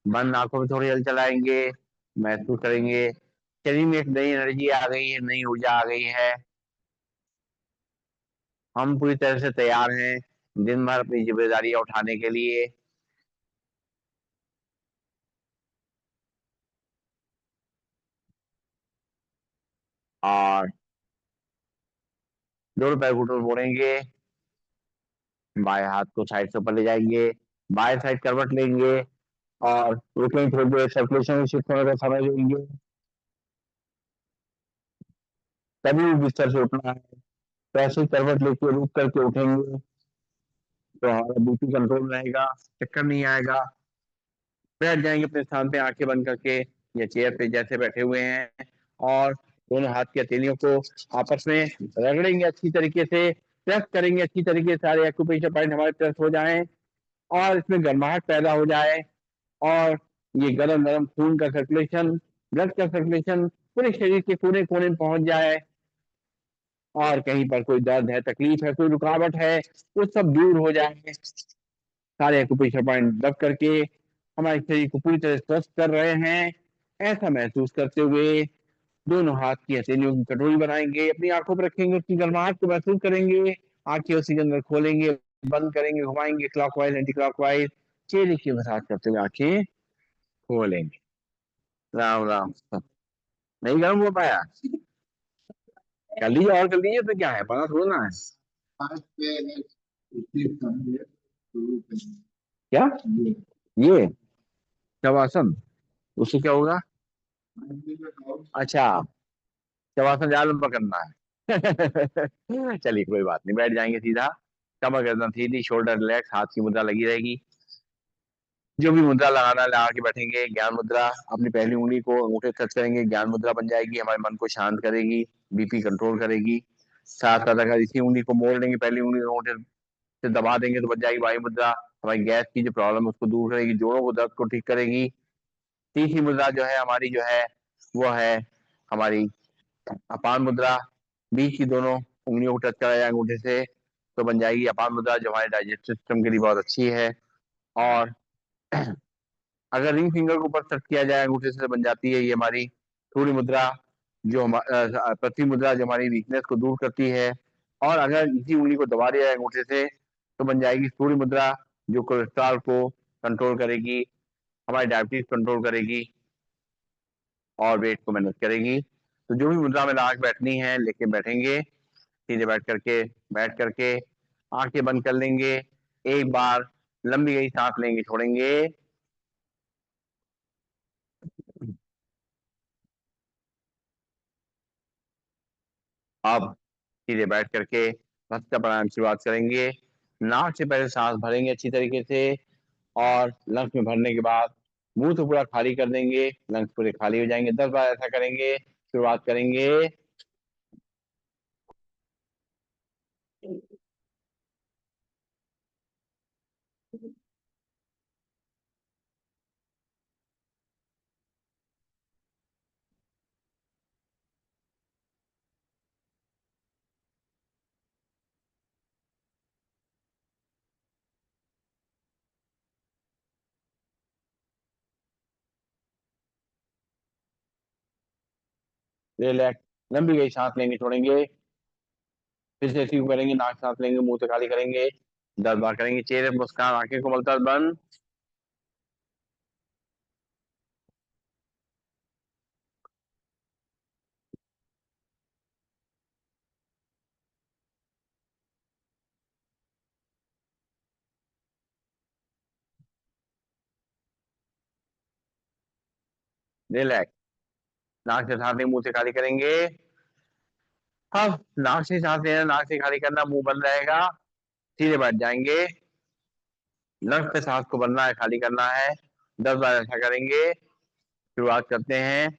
बंद आंखों में थोड़ी हलचल लाएंगे, महसूस करेंगे शरीर में एक नई एनर्जी आ गई है, नई ऊर्जा आ गई है। हम पूरी तरह से तैयार हैं दिन भर अपनी जिम्मेदारियां उठाने के लिए। और दोनों पैर घुटनों में मोड़ेंगे, बाएं हाथ को साइड से ऊपर ले जाएंगे, बाएं साइड करवट लेंगे और रुकेंगे थोड़ी देर, सर्कुलेशन शिफ्ट होने का समय लेंगे। कभी भी बिस्तर से उठना है तो ऐसे ही करवट लेके रुक करके उठेंगे तो हमारा बीपी कंट्रोल रहेगा, चक्कर नहीं आएगा। बैठ जाएंगे अपने स्थान पे आंखें बंद करके या चेयर पे जैसे बैठे हुए हैं, और दोनों हाथ की हथेलियों को आपस में रगड़ेंगे अच्छी तरीके से, प्रेस करेंगे अच्छी तरीके से, सारे एक्यूप्रेशर पॉइंट हमारे प्रेस हो जाएं और इसमें गर्माहट पैदा हो जाए, और ये गरम गरम खून का सर्कुलेशन, ब्लड का सर्कुलेशन पूरे शरीर के कोने कोने में पहुंच जाए, और कहीं पर कोई दर्द है, तकलीफ है, कोई रुकावट है, वो सब दूर हो जाए। सारे एक्यूप्रेशर पॉइंट दब करके हमारे शरीर को पूरी तरह स्वस्थ कर रहे हैं, ऐसा महसूस करते हुए दोनों हाथ की हथेलियों की कटोरी बनाएंगे, अपनी आंखों पर रखेंगे, उसकी गर्माहट को महसूस करेंगे, आंखें उसी के अंदर खोलेंगे, बंद करेंगे, घुमाएंगे क्लॉकवाइज एंटी क्लॉकवाइज, चेहरे की मसाज करते हुए आंखें खोलेंगे। राम राम। नहीं गर्म हो पाया, कर लीजिए और कर लीजिए, तो क्या है, पता थोड़ा ना है। क्या ये शवासन, उससे क्या होगा? अच्छा, शवासन ज्यादा लंबा करना है। चलिए कोई बात नहीं, बैठ जाएंगे सीधा, कमर गर्दन सीधी, शोल्डर रिलैक्स, हाथ की मुद्रा लगी रहेगी। जो भी मुद्रा लगाना है लगा के बैठेंगे। ज्ञान मुद्रा, अपनी पहली उंगली को अंगूठे टच करेंगे, ज्ञान मुद्रा बन जाएगी, हमारे मन को शांत करेगी, बीपी कंट्रोल करेगी। साथ साथ अगर इसी उंगली को मोड़ लेंगे, पहली उंगली को अंगूठे से दबा देंगे तो बन जाएगी वायु मुद्रा, हमारी गैस की जो प्रॉब्लम है उसको दूर करेगी, जोड़ों को दर्द को ठीक करेगी। तीसरी मुद्रा जो है हमारी, जो है वो है हमारी अपान मुद्रा, बीच की दोनों उंगलियों को टच कराया जाए अंगूठे से तो बन जाएगी अपान मुद्रा, जो हमारे डाइजेस्टिव सिस्टम के लिए बहुत अच्छी है। और अगर रिंग फिंगर को ऊपर टच किया जाए अंगूठे से बन जाती है ये हमारी सूर्य मुद्रा, जो पृथ्वी मुद्रा, जो हमारी वीकनेस को दूर करती है। और अगर इसी उंगली को दबा दिया जाए अंगूठे से तो बन जाएगी सूर्य मुद्रा, जो कोलेस्ट्रॉल को कंट्रोल करेगी, हमारी डायबिटीज कंट्रोल करेगी और वेट को मैनेज करेगी। तो जो भी मुद्रा में लगा के बैठनी है लेके बैठेंगे, सीधे बैठ करके आंखें बंद कर लेंगे, एक बार लंबी गई सांस लेंगे, छोड़ेंगे। अब सीधे बैठ करके भस्त्रिका प्राणायाम की शुरुआत करेंगे। नाक से पहले सांस भरेंगे अच्छी तरीके से, और लंग्स में भरने के बाद मुंह तो पूरा खाली कर देंगे, लंग्स पूरे खाली हो जाएंगे। 10 बार ऐसा करेंगे, शुरुआत करेंगे। रिलैक्स, लंबी गई सांस लेंगे, छोड़ेंगे, फिर से इसी को करेंगे, नाक सांस लेंगे, मुंह से खाली करेंगे, 10 बार करेंगे। चेहरे पर मुस्कान, आंखें को मलता बंद। रिलैक्स, नाक से सांस लेंगे, मुंह से खाली करेंगे। अब नाक से सांस लेना, नाक से खाली करना, मुंह बंद रहेगा, सीधे बैठ जाएंगे। लंग्स पे सांस को भरना है, खाली करना है, 10 बार ऐसा करेंगे। शुरुआत करते हैं।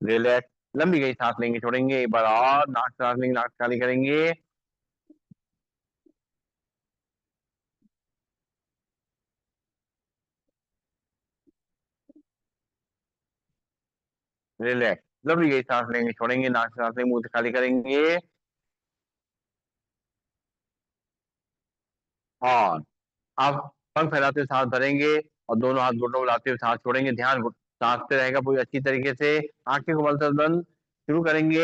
रिलैक्स, लंबी गई सांस लेंगे, छोड़ेंगे, एक बार और नाक से सांस लेंगे, नाक खाली करेंगे। रिलैक्स, लंबी गई सांस लेंगे, छोड़ेंगे, नाक से सांस लेंगे, मुंह से खाली करेंगे। और अब पंख फैलाते हुए सांस भरेंगे और दोनों हाथ घुटनों को लाते हुए सांस छोड़ेंगे। ध्यान सांस पे रहेगा पूरी अच्छी तरीके से। आंखें को मलते बंद शुरू करेंगे।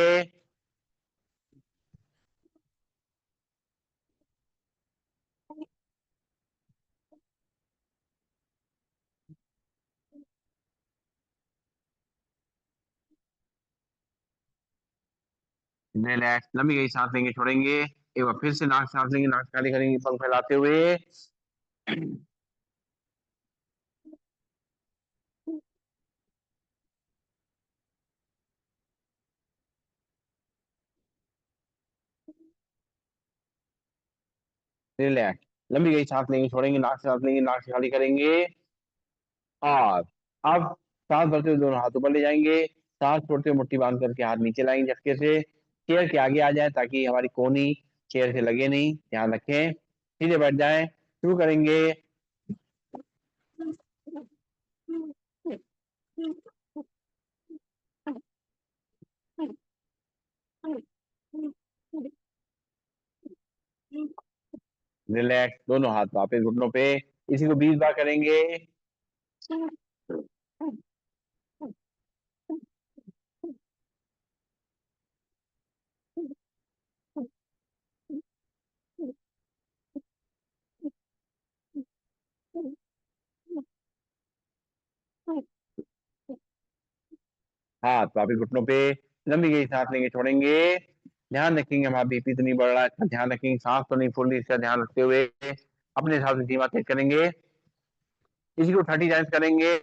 रिलैक्स, लंबी गई सांस लेंगे, छोड़ेंगे। एक बार फिर से नाक सांस लेंगे, नाक खाली करेंगे, पंख फैलाते हुए। रिलैक्स, लंबी गई सांस लेंगे, छोड़ेंगे, नाक से सांस लेंगे, नाक से खाली करेंगे। और अब सांस भरते हुए दोनों हाथ ऊपर ले जाएंगे। सांस छोड़ते हुए मुट्ठी बांध करके हाथ नीचे लाएंगे झटके से। चेयर के आगे आ जाए ताकि हमारी कोहनी चेयर से लगे नहीं, ध्यान रखें। सीधे बैठ जाएं, शुरू करेंगे। रिलैक्स, दोनों हाथ वापस घुटनों पे। इसी को 20 बार करेंगे। हाथ वापस घुटनों पे। लंबी गई सांस लेंगे, छोड़ेंगे। ध्यान रखेंगे हमारा बीपी तो नहीं बढ़ रहा है, इसका ध्यान रखेंगे। सांस तो नहीं फूल रही, इसका ध्यान रखते हुए अपने हिसाब से धीमा तेज करेंगे। इसी को 30 टाइम्स करेंगे।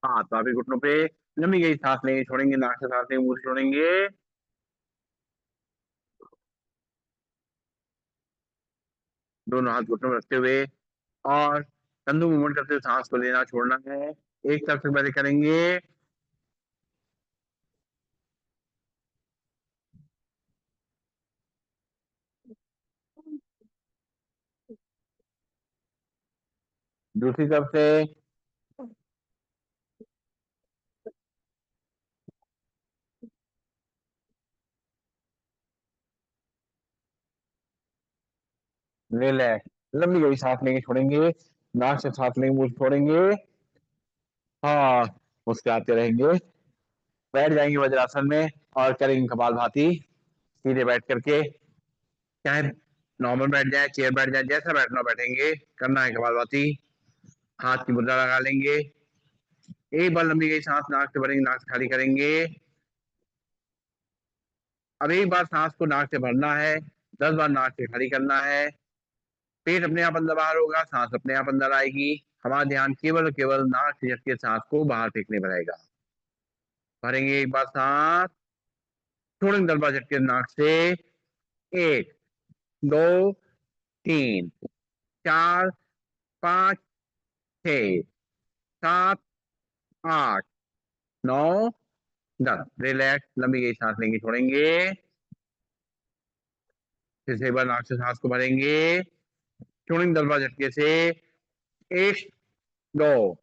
हाथ वापस घुटनों पे। लंबी गई सांस लेंगे, छोड़ेंगे, नाक से सांस लेंगे, मुंह से छोड़ेंगे। दोनों हाथ घुटनों में रखते हुए और कंधों मूवमेंट करते हुए सांस को लेना छोड़ना है। एक तरफ से पहले करेंगे। दूसरी तरफ से। रिलैक्स, लंबी गई सांस लेंगे, छोड़ेंगे, नाक से सांस लेंगे, मुंह से छोड़ेंगे। हाँ, मुस्कुराते रहेंगे। बैठ जाएंगे वज्रासन में और करेंगे कपालभाति सीधे बैठ करके। चाहे नॉर्मल बैठ जाए, चेयर बैठ जाए, जैसा बैठना बैठेंगे। करना है कपालभाति। हाथ की मुद्रा लगा लेंगे। एक बार लंबी गई सांस नाक से भरेंगे, नाक से खाली करेंगे। अब एक बार सांस को नाक से भरना है, 10 बार नाक से खाली करना है। पेट अपने आप अंदर बाहर होगा, सांस अपने आप अंदर आएगी। हमारा ध्यान केवल और केवल नाक से झटके सांस को बाहर फेंकने पर रहेगा। भरेंगे एक बार सांस, छोड़ेंगे 10 बार झटके नाक से। 1, 2, 3, 4, 5, 6, 7, 8, 9, 10। रिलैक्स, लंबी गई सांस लेंगे, छोड़ेंगे। फिर से एक बार नाक से सांस को भरेंगे, छोड़ेंगे 10 बार झटके से। 1, 2,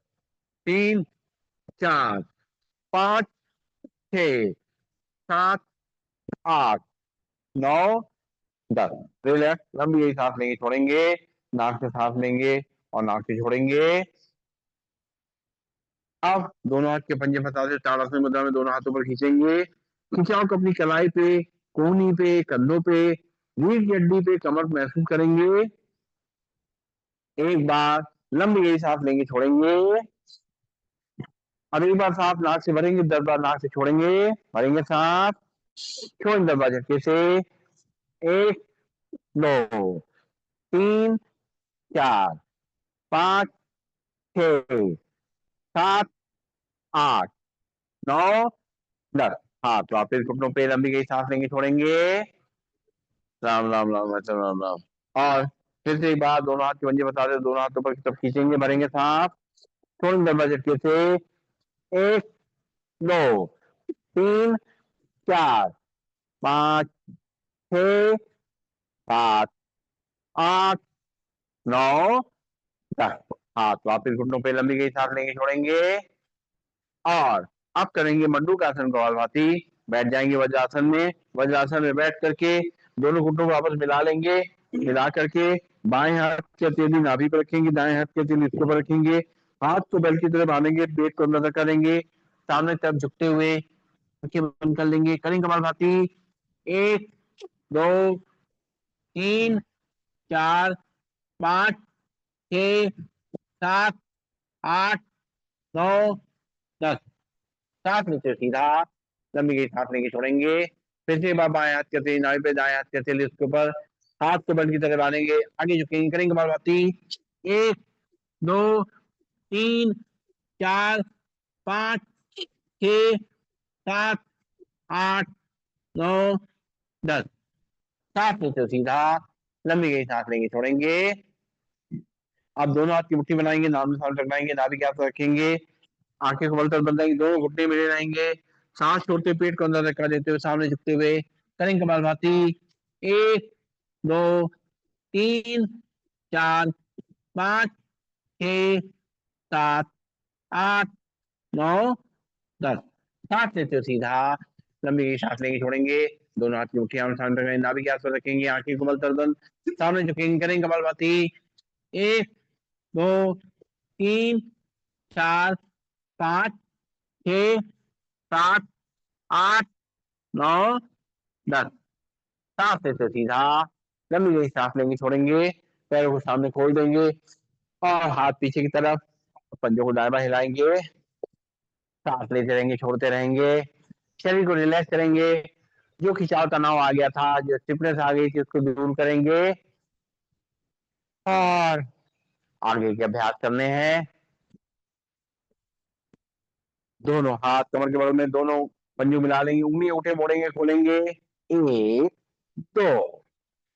3, 4, 5, 6, 7, 8, 9, 10। रिलैक्स, लंबी गई सांस लेंगे, छोड़ेंगे। नाक से सांस लेंगे और नाक से छोड़ेंगे। अब दोनों हाथ के पंजे फंसा से ताड़ासन मुद्रा में दोनों हाथों पर खींचेंगे। खिंचाव को अपनी कलाई पे, कोहनी पे, कंधों पे, रीढ़ की हड्डी पे, कमर पे महसूस करेंगे। एक बार लंबी गई सांस लेंगे, छोड़ेंगे। अब एक बार सांस नाक से भरेंगे, 10 बार नाक से छोड़ेंगे। भरेंगे सांस, छोड़ेंगे 10 बार झटके से। 1, 2, 3, 4, 5, 6, 7, 8, 9, 10। हाथ वापिस घुटनों पे, लंबी गई सांस लेंगे, छोड़ेंगे। राम राम राम राम राम राम। और फिर से एक बार दोनों हाथ के पंजे बता दे, दोनों हाथों पर सब खींचेंगे, भरेंगे सांस, छोड़ेंगे डबल झटके से। 1 2 3 4 5 6 7 8 9 10। हाथ वापिस घुटनों पे, लंबी गई सांस लेंगे, छोड़ेंगे। और अब करेंगे मंडूकासन कपालभाति। बैठ जाएंगे वज्रासन में। वज्रासन में बैठ करके दोनों घुटनों को आपस में मिला लेंगे। मिला करके बाएं हाथ की हथेली नाभि पर रखेंगे, दाएं हाथ की हथेली इसके ऊपर रखेंगे। हाथ को बेल्ट की तरह बांधेंगे, पेट को अंदर तक करेंगे, सामने की तरफ झुकते हुए आंखें बंद कर लेंगे। करेंगे कपालभाति। 1 2 3 4 5 6 7 8 9 10। सांस नीचे सीधा, लंबी गई सांस लेंगे, छोड़ेंगे। फिर से एक बार बाएं हाथ की हथेली नाभि पे, दाएं हाथ की हथेली उसके ऊपर, हाथ को बेल्ट की तरह बांधेंगे, आगे झुकेंगे। करेंगे कपालभाति। 1 2 3 4 5 6 7 8 9 10। सांस नीचे सीधा, लंबी गई सांस लेंगे, छोड़ेंगे। अब दोनों हाथ की मुट्ठी बनाएंगे, नाभि सामने टकराएंगे, नाभि के आस रखेंगे, आंखें को बल तक बंद रहेंगी, दोनों घुटने मिले रहेंगे। सांस छोड़ते पेट को अंदर धक्का देते हुए सामने झुकते हुए करेंगे कपालभाति। 1 2 3 4 5 6 7 8 9 10। सांस लेते हुए सीधा, लंबी गई सांस लेंगे, छोड़ेंगे। दोनों हाथ की मुट्ठी आमने सामने रखेंगे, नाभि के आसपास रखेंगे, आंखें को बल तक बंद, सामने झुकेंगे। करेंगे कपालभाति। 1 2 3 4 5 6 7 8 9 10। सांस लेते सीधा, लंबी गई सांस लेंगे, छोड़ेंगे। पैरों को सामने खोल देंगे और हाथ पीछे की तरफ, पंजों को दाएं बाएं हिलाएंगे। सांस लेते रहेंगे, छोड़ते रहेंगे। शरीर को रिलैक्स करेंगे। जो खिंचाव तनाव आ गया था, जो स्टिफनेस आ गई थी, उसको दूर करेंगे। और आगे के अभ्यास करने हैं। दोनों हाथ कमर के बगल में, दोनों पंजों मिला लेंगे, उंगली उठे मोड़ेंगे, खोलेंगे। 1 2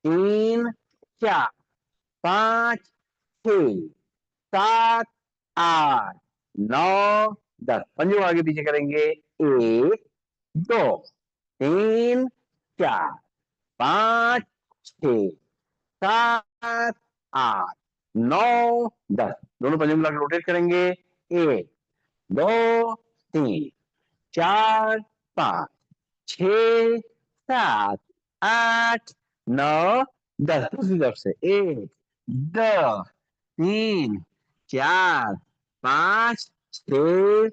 3 4 5 6 7 8 9 10। पंजों आगे पीछे करेंगे। 1 2 3 4 5 6 7 8 9 10। दोनों पंजे मिलाकर रोटेट करेंगे। 1 2 3 4 5 6 7 8 9 10। दूसरी तरफ से 1 2 3 4 5 6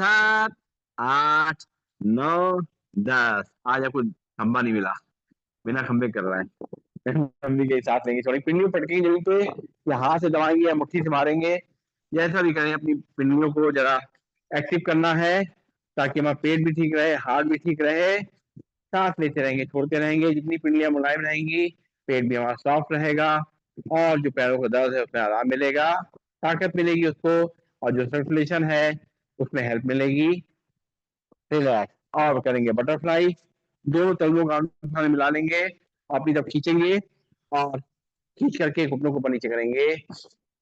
7 8 9 10। आज आपको खंबा नहीं मिला, बिना खंबे कर रहा है। लंबी के साथ लेंगे, थोड़ी पिंडलियों पटकेंगे जमीन पे, या हाथ से दबाएंगे या मुट्ठी से मारेंगे, जैसा भी करें। अपनी पिंडलियों को जरा एक्टिव करना है, ताकि हमारा पेट भी ठीक रहे, हार्ट भी ठीक रहे। सांस लेते रहेंगे, छोड़ते रहेंगे। जितनी पिंडलियां मुलायम रहेंगी, पेट भी हमारा सॉफ्ट रहेगा, और जो पैरों का दर्द है उसमें आराम मिलेगा, ताकत मिलेगी उसको, और जो सर्कुलेशन है उसमें हेल्प मिलेगी। रिलैक्स। और करेंगे बटरफ्लाई। दोनों तलवों का आमने-सामने मिला लेंगे, अपनी तरफ खींचेंगे, और खींच करके घुटनों को ऊपर नीचे करेंगे।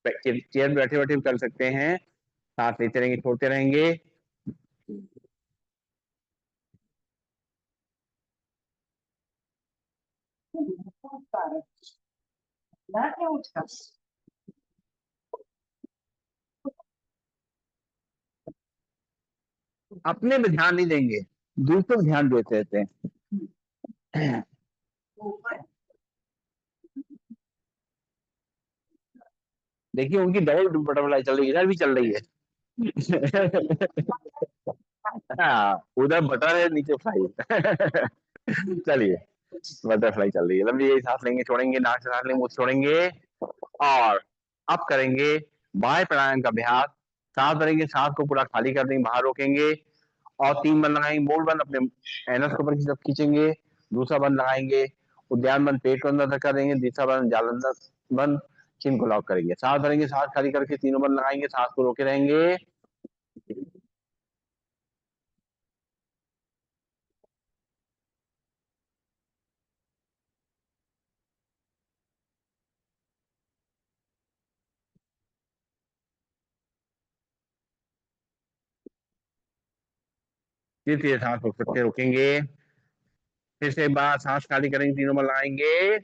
चेयर बैठे बैठे भी कर सकते हैं। सांस लेते रहेंगे, छोड़ते रहेंगे। अपने में ध्यान नहीं देंगे, दूसरों में ध्यान देते रहते हैं। देखिए उनकी डबल बटरफ्लाई चल रही है, इधर भी चल रही है। हाँ, उधर बटर है, नीचे फ्राई है। चलिए, बटरफ्लाई चल रही है। लंबी गई सांस लेंगे, छोड़ेंगे, नाक से सांस लेंगे, मुंह से छोड़ेंगे। और अब करेंगे बाह्य प्राणायाम का अभ्यास। सांस भरेंगे, सांस को पूरा खाली कर देंगे, बाहर रोकेंगे, और 3 बंद लगाएंगे। मूल बंद अपने एनस को ऊपर की तरफ खींचेंगे। दूसरा बंद लगाएंगे, उद्यान बंद पेट को अंदर धक्का देंगे। तीसरा बंद जालंधर बंद, चिन्ह को लॉक करेंगे। सांस भरेंगे, सांस खाली करके तीनों बंद लगाएंगे, सांस को रोके रहेंगे। धीरे धीरे सांस रोक सकते हैं, रोकेंगे। फिर से एक बार सांस खाली करेंगे, 3 नंबर लगाएंगे।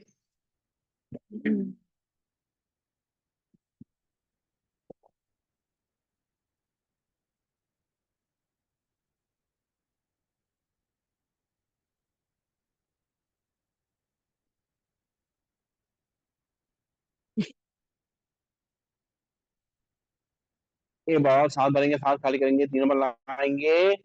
एक बार सांस भरेंगे, सांस खाली करेंगे, 3 नंबर लगाएंगे।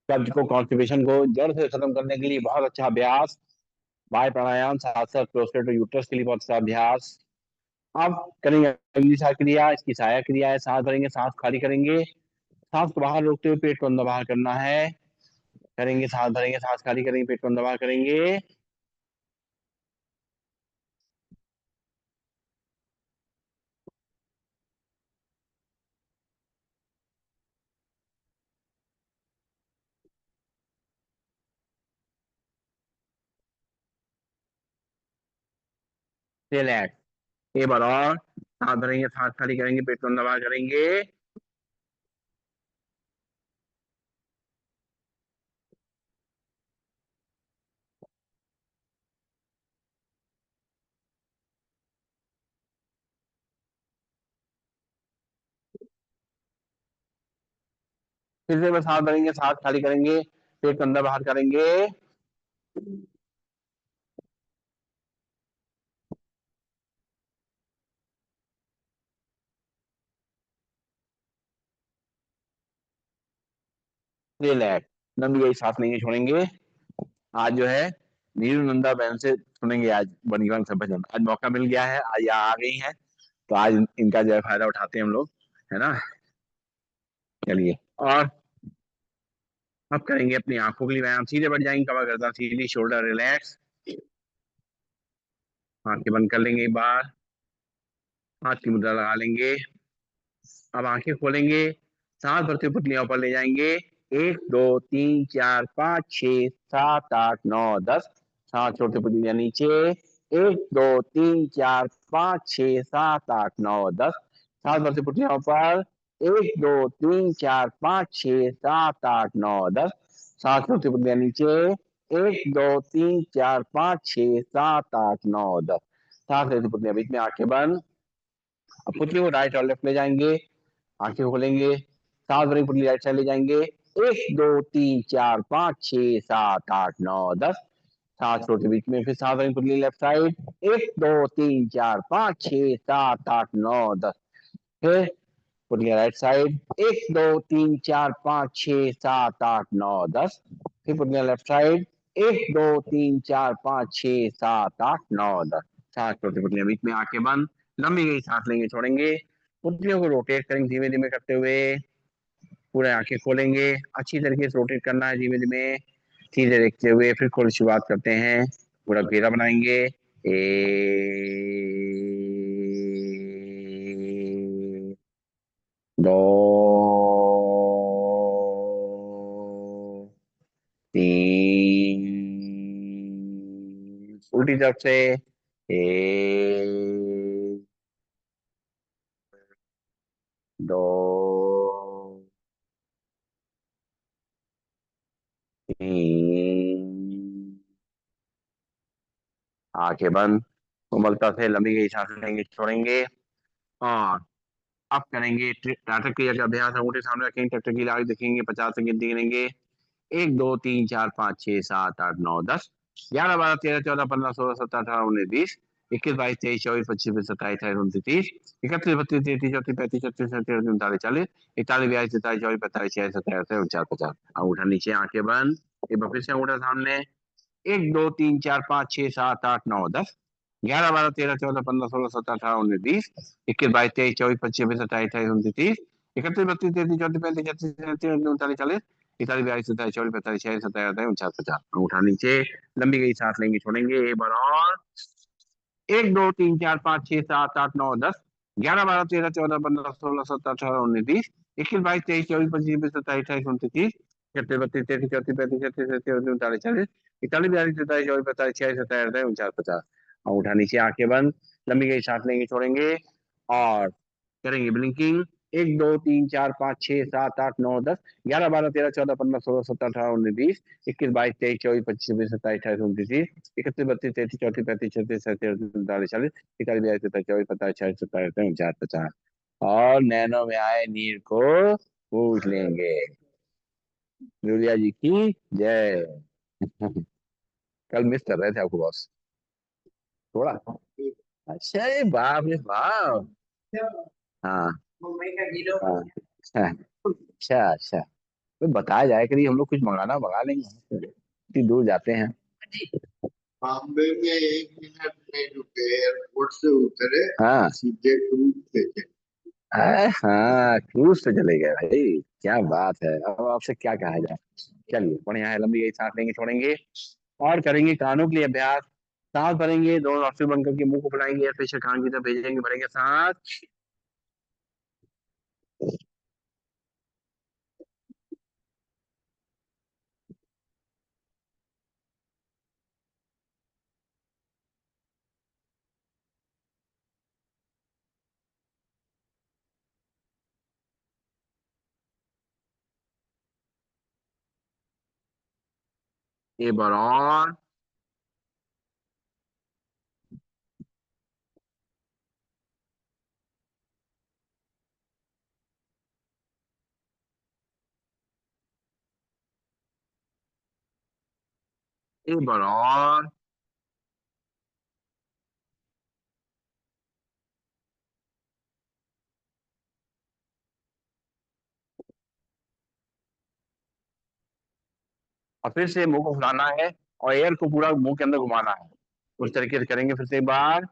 कब्ज को, कॉन्स्टिपेशन को जड़ से खत्म करने के लिए बहुत अच्छा अभ्यास। वायु प्राणायाम, साथ साथ प्रोस्टेट और यूट्रस के लिए बहुत अच्छा अभ्यास। अब करेंगे अगली सा क्रिया, इसकी सहायक क्रिया है। सांस भरेंगे, सांस खाली करेंगे, सांस को बाहर रोकते हुए पेट को अंदर बाहर करना है। करेंगे, सांस भरेंगे, सांस खाली करेंगे, पेट को अंदर बाहर करेंगे। रिलैक्स। एक बार और सांस भरेंगे, सांस खाली करेंगे, पेट को अंदर बाहर करेंगे। फिर से बस सांस भरेंगे, सांस खाली करेंगे, पेट को अंदर बाहर करेंगे। रिलैक्स। लंबी गई सांस लेंगे, छोड़ेंगे। आज जो है नीरू नंदा बहन से सुनेंगे आज बनीगंज सब भजन। आज मौका मिल गया है, आज यहाँ आ गई है, तो आज इनका जो है फायदा उठाते हैं हम लोग, है ना। चलिए। और अब करेंगे अपनी आंखों के लिए व्यायाम। सीधे बढ़ जाएंगे, कमर गर्दन सीधी, शोल्डर रिलैक्स। आंखें बंद कर लेंगे एक बार, हाथ की मुद्रा लगा लेंगे। अब आंखें खोलेंगे, सांस भरते हुए पुतलियां ऊपर ले जाएंगे। 1 2 3 4 5 6 7 8 9 10। सांस छोड़ते पुतलियां नीचे। 1 2 3 4 5 6 7 8 9 10। सांस भरते पुतलियां ऊपर। 1 2 3 4 5 6 7 8 9 10। सांस छोड़ते पुतलियां नीचे। 1 2 3 4 5 6 7 8 9 10। सांस लेते पुतलियां बीच में, आंखें बंद। अब पुतलियों को राइट और लेफ्ट ले जाएंगे, आंखें खोलेंगे, सांस भरेंगे, पुतली राइट साइड ले जाएंगे। 1 2 3 4 5 6 7 8 9 10। सांस छोड़ते बीच में, फिर सांस भरेंगे, पुतली लेफ्ट साइड। 1 2 3 4 5 6 7 8 9 10। फिर पुतलियां राइट साइड। 1 2 3 4 5 6 7 8 9 10। फिर पुतलियां लेफ्ट साइड। 1 2 3 4 5 6 7 8 9 10। सांस छोड़ते पुतलियां बीच में, आंखें बंद। लंबी गई सांस लेंगे, छोड़ेंगे। पुतलियों को रोटेट करेंगे धीमे धीमे करते हुए। पूरे आंखें खोलेंगे, अच्छी तरीके से रोटेट करना है धीमे धीमे, सीधे देखते हुए। फिर खोल शुरुआत करते हैं, पूरा घेरा बनाएंगे। ए 2 3। उल्टी तरफ से। 1 2 3। आंखें बंद। कोमलता से लंबी गई सांस लेंगे, छोड़ेंगे। और अब करेंगे नाटक क्रिया का अभ्यास। अंगूठे सामने रखेंगे, टकटकी की आगे देखेंगे, 50 सेकंड गिनेंगे। 1 2 3 4 5 6 7 8 9 10। 11 12 13 14 15 16 17 18 19 20। 21 22 23 24 25 27 28 29 30। 31 32 33 34 35 36 37 38 39 40। 41 42 43 44 45 46 47 48 49 50। अंगूठा नीचे, आंखें बंद। एक बार फिर से अंगूठा सामने। 1 2 3 4 5 6 7 8 9 10। 11 12 13 14 15 16 17 18 19 20। 21 22 23 24 25 27 28 29 30। 31 32 33 34 35 36 37 38 39 40। 41 42 43 44 45 46 47 48 49 50। अंगूठा नीचे, लंबी गई सांस लेंगे, छोड़ेंगे। एक बार और। 1 2 3 4 5 6 7 8 9 10। 11 12 13 14 15 16 17 18 19 20। 21 22 23 24 25 26 27 28 29 30। इकतीस बत्तीस तैतीस चौतीस पैंतीस छत्तीस सैंतीस अड़तीस उनतालीस चालीस इकतालीस बयालीस तैतालीस चौबीस पैंतालीस छियालीस सत्ताईस अड़तालीस 49 50। अंगूठा नीचे, आंखें बंद, लंबी गई सांस लेंगे छोड़ेंगे और करेंगे ब्लिंकिंग। 1 2 3 4 5 6 7 8 9 10 11 12 13 14 15 16 17 18 19 20 21 22 23 24 25 26 27 28 29 30 31 32 33 34 35 36 37 38 39 40 41 42 43 44 45 46 47 48 49 50 और नैनो में आए नीर को पूछ लेंगे। दुर्गा जी की जय। कल मिस कर रहे थे आपको बॉस थोड़ा। अच्छा, ये बाप रे बाप। हाँ मुंबई का हीरो हाँ। बन गया। अच्छा अच्छा अच्छा। तो बताया जाए करिए, हम लोग कुछ मंगाना मंगा लेंगे, इतनी दूर जाते हैं। बॉम्बे में 1 मिनट नहीं रुके, एयरपोर्ट से उतरे, हाँ सीधे क्रूज पे चले। हाँ, क्रूज पे चले गए भाई। क्या बात है, अब आपसे क्या कहा जाए। चलिए बढ़िया है, लंबी गई सांस लेंगे छोड़ेंगे और करेंगे कानों के लिए अभ्यास। सांस भरेंगे, दोनों नोस्ट्रिल बंद करके मुंह को फुलाएंगे, फिर से कान की तरफ भेजेंगे, भरेंगे सांस। एक बार और। एक बार और। और फिर से मुंह को फुलाना है और एयर को पूरा मुंह के अंदर घुमाना है। उस तरीके से करेंगे फिर से एक बार।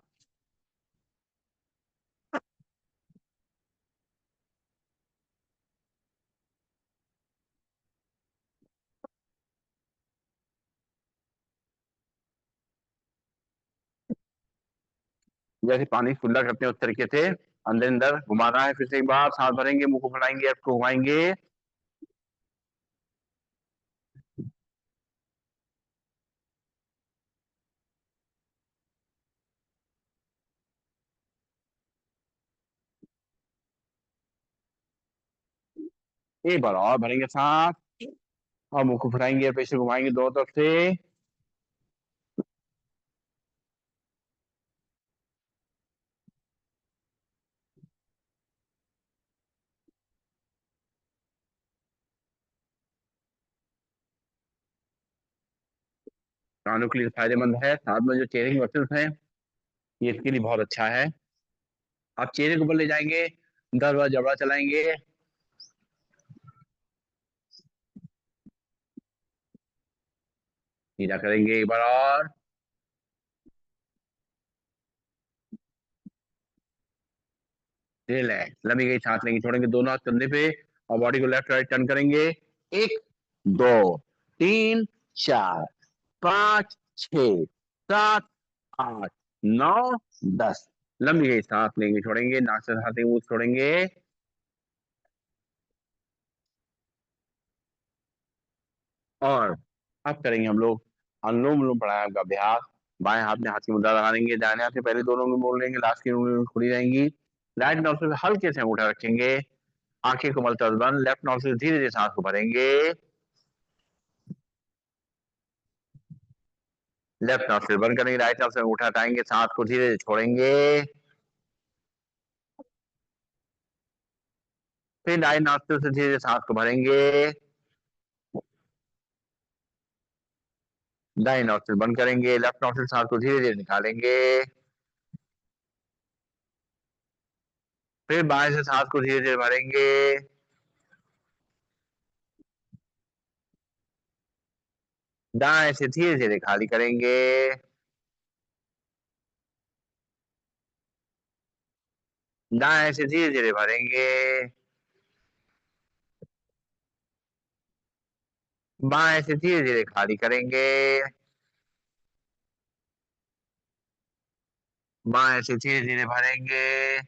जैसे पानी कुल्ला करते हैं उस तरीके से अंदर अंदर घुमाना है। फिर से एक बार सांस भरेंगे, मुंह को फुलाएंगे, एयर को घुमाएंगे। एक बार और भरेंगे सांस और मुंह को फुलाएंगे, फिर से घुमाएंगे दोनों तरफ से। कानों के लिए फायदेमंद है, साथ में जो चेहरे की मसल्स हैं ये इसके लिए बहुत अच्छा है। आप चेहरे के ऊपर ले जाएंगे, 10 बार जबड़ा चलाएंगे। सीधा करेंगे एक बार और। रिलैक्स, लंबी गई सांस लेंगे छोड़ेंगे, दोनों हाथ कंधे पे और बॉडी को लेफ्ट राइट टर्न करेंगे। 1 2 3 4 5 6 7 8 9 10। लंबी गई सांस लेंगे छोड़ेंगे, नाक से हंसते हुए छोड़ेंगे। और अब करेंगे हम लोग अनुलोम विलोम प्राणायाम का अभ्यास। बाएं हाथ में हाथ की मुद्रा लगा लेंगे, दाहिने हाथ से पहले दोनों उंगली मोड़ लेंगे, लास्ट की उंगली खुली रहेंगी। राइट नॉस्ट्रिल से हल्के से अंगूठा रखेंगे, आंखें को मलते बंद, लेफ्ट नॉस्ट्रिल से धीरे धीरे सांस को भरेंगे। लेफ्ट नॉस्ट्रिल बंद करेंगे, राइट नॉस्ट्रिल से अंगूठा हटाएंगे, सांस को धीरे धीरे छोड़ेंगे। फिर दाहिने नॉस्ट्रिल से धीरे धीरे सांस को भरेंगे, दाहिने नॉस्ट्रिल बंद करेंगे, लेफ्ट नॉस्ट्रिल सांस को धीरे धीरे निकालेंगे। फिर बाएं से सांस को धीरे धीरे भरेंगे, दाएं से धीरे धीरे खाली करेंगे। दाएं से धीरे धीरे भरेंगे, बाएं से धीरे धीरे खाली करेंगे। बाएं से धीरे धीरे भरेंगे,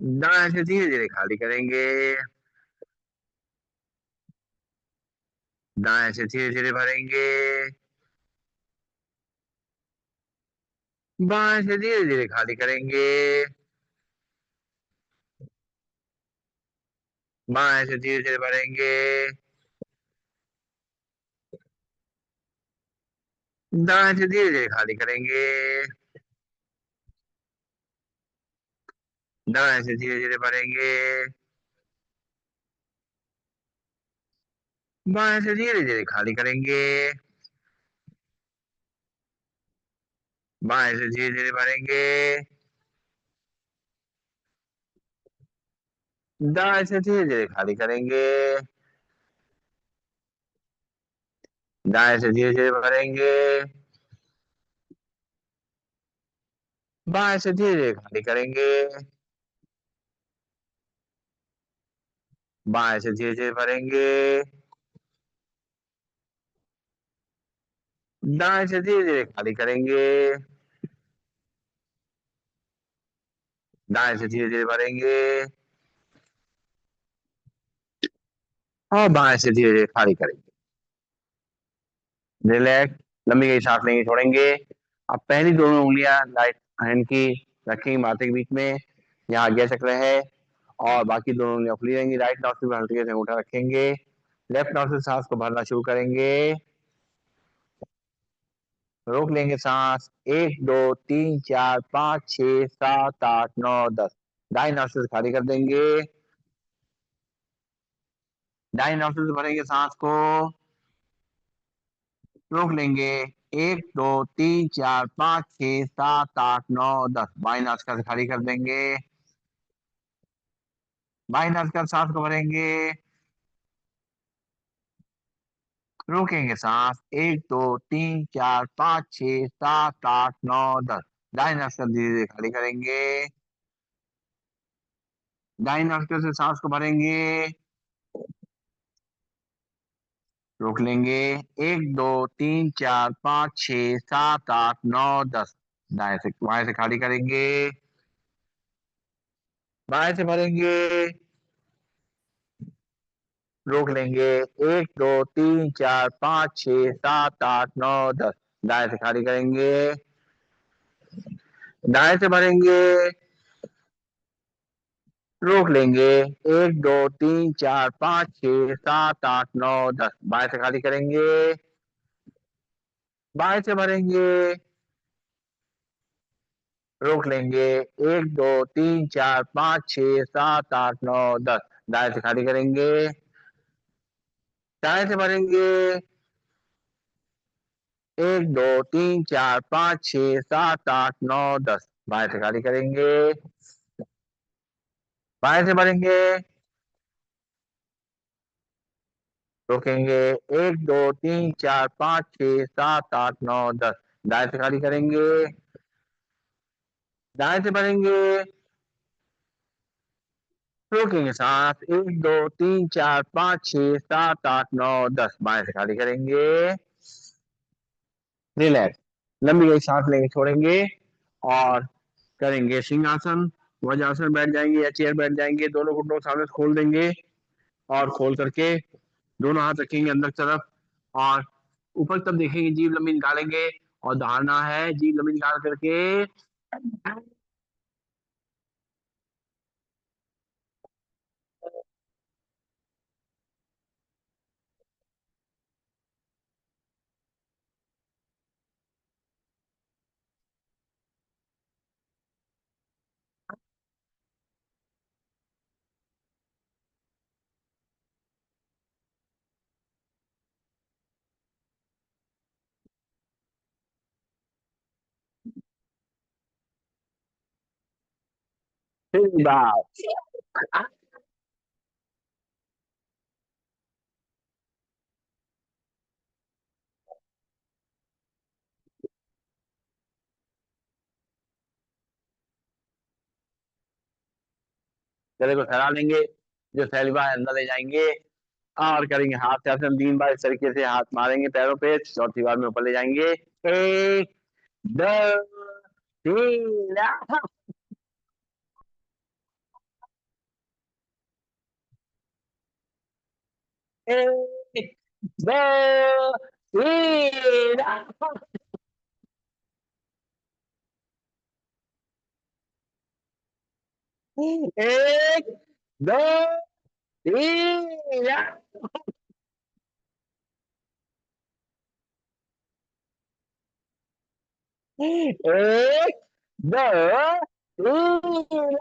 दाएं से धीरे धीरे खाली करेंगे, दाएं से धीरे धीरे भरेंगे, बाएं से धीरे धीरे खाली करेंगे, बाएं से धीरे धीरे भरेंगे, दाएं से धीरे धीरे खाली करेंगे, दाएं से धीरे धीरे भरेंगे, बाएं से धीरे धीरे खाली करेंगे, बाएं से धीरे धीरे भरेंगे, दाएं से धीरे धीरे खाली करेंगे, दाएं से धीरे धीरे भरेंगे, बाएं से धीरे धीरे खाली करेंगे, बाएं से धीरे धीरे भरेंगे, दाएं से धीरे धीरे खाली करेंगे, दाएं से धीरे धीरे भरेंगे और बाएं से धीरे धीरे खाली करेंगे। रिलैक्स, लंबी गई सांस लेंगे, छोड़ेंगे। अब पहली दोनों उंगलियां राइट हैंड की रखेंगे माथे के बीच में, यहाँ आज्ञा चक्र है, और बाकी दोनों उंगलियां खुली रहेंगी। राइट नॉस्ट्रिल में हल्के से अंगूठा रखेंगे, लेफ्ट नॉस्ट्रिल सांस को भरना शुरू करेंगे, रोक लेंगे सांस। 1 2 3 4 5 6 7 8 9 10। दाई नॉस्ट्रिल से खाली कर देंगे, दाई नॉस्ट्रिल से भरेंगे सांस को, रोक लेंगे। 1 2 3 4 5 6 7 8 9 10। बाई नासिका से खाली कर देंगे, बाई नासिका सांस को भरेंगे, रोकेंगे सांस। 1 2 3 4 5 6 7 8 9 10। दाई नासिका धीरे धीरे खाली करेंगे, दाई नासिका से सांस को भरेंगे, रोक लेंगे। 1 2 3 4 5 6 7 8 9 10। दाएं से बाएं से खाली करेंगे, बाएं से भरेंगे, रोक लेंगे। 1 2 3 4 5 6 7 8 9 10। दाएं से खाली करेंगे, दाएं से भरेंगे, रोक लेंगे। 1 2 3 4 5 6 7 8 9 10। बाएं से खाली करेंगे, बाएं से भरेंगे, रोक लेंगे। 1 2 3 4 5 6 7 8 9 10। दाएं से खाली करेंगे, दाएं से भरेंगे। 1 2 3 4 5 6 7 8 9 10। बाएं से खाली करेंगे, बाएं से भरेंगे, रोकेंगे। 1 2 3 4 5 6 7 8 9 10। दाएं से खाली करेंगे, दाएं से भरेंगे, रोकेंगे सांस। 1 2 3 4 5 6 7 8 9 10। बाएं से खाली करेंगे, रिलैक्स, लंबी गई सांस लेंगे, छोड़ेंगे और करेंगे सिंहासन, वज्रासन बैठ जाएंगे या चेयर बैठ जाएंगे। दोनों घुटनों को सामने से खोल देंगे और खोल करके दोनों हाथ रखेंगे अंदर की तरफ और ऊपर तब देखेंगे, जीभ लंबी निकालेंगे और दहाड़ना है। जीभ लंबी निकाल करके फिर बात गले को फैला लेंगे, जो सैलिवा है अंदर ले जाएंगे और करेंगे हाथ से आसन 3 बार इस तरीके से हाथ मारेंगे पैरों पे, चौथी बार में ऊपर ले जाएंगे। 1 2 3 एक, दो, तीन। एक, दो, तीन। एक, दो, तीन।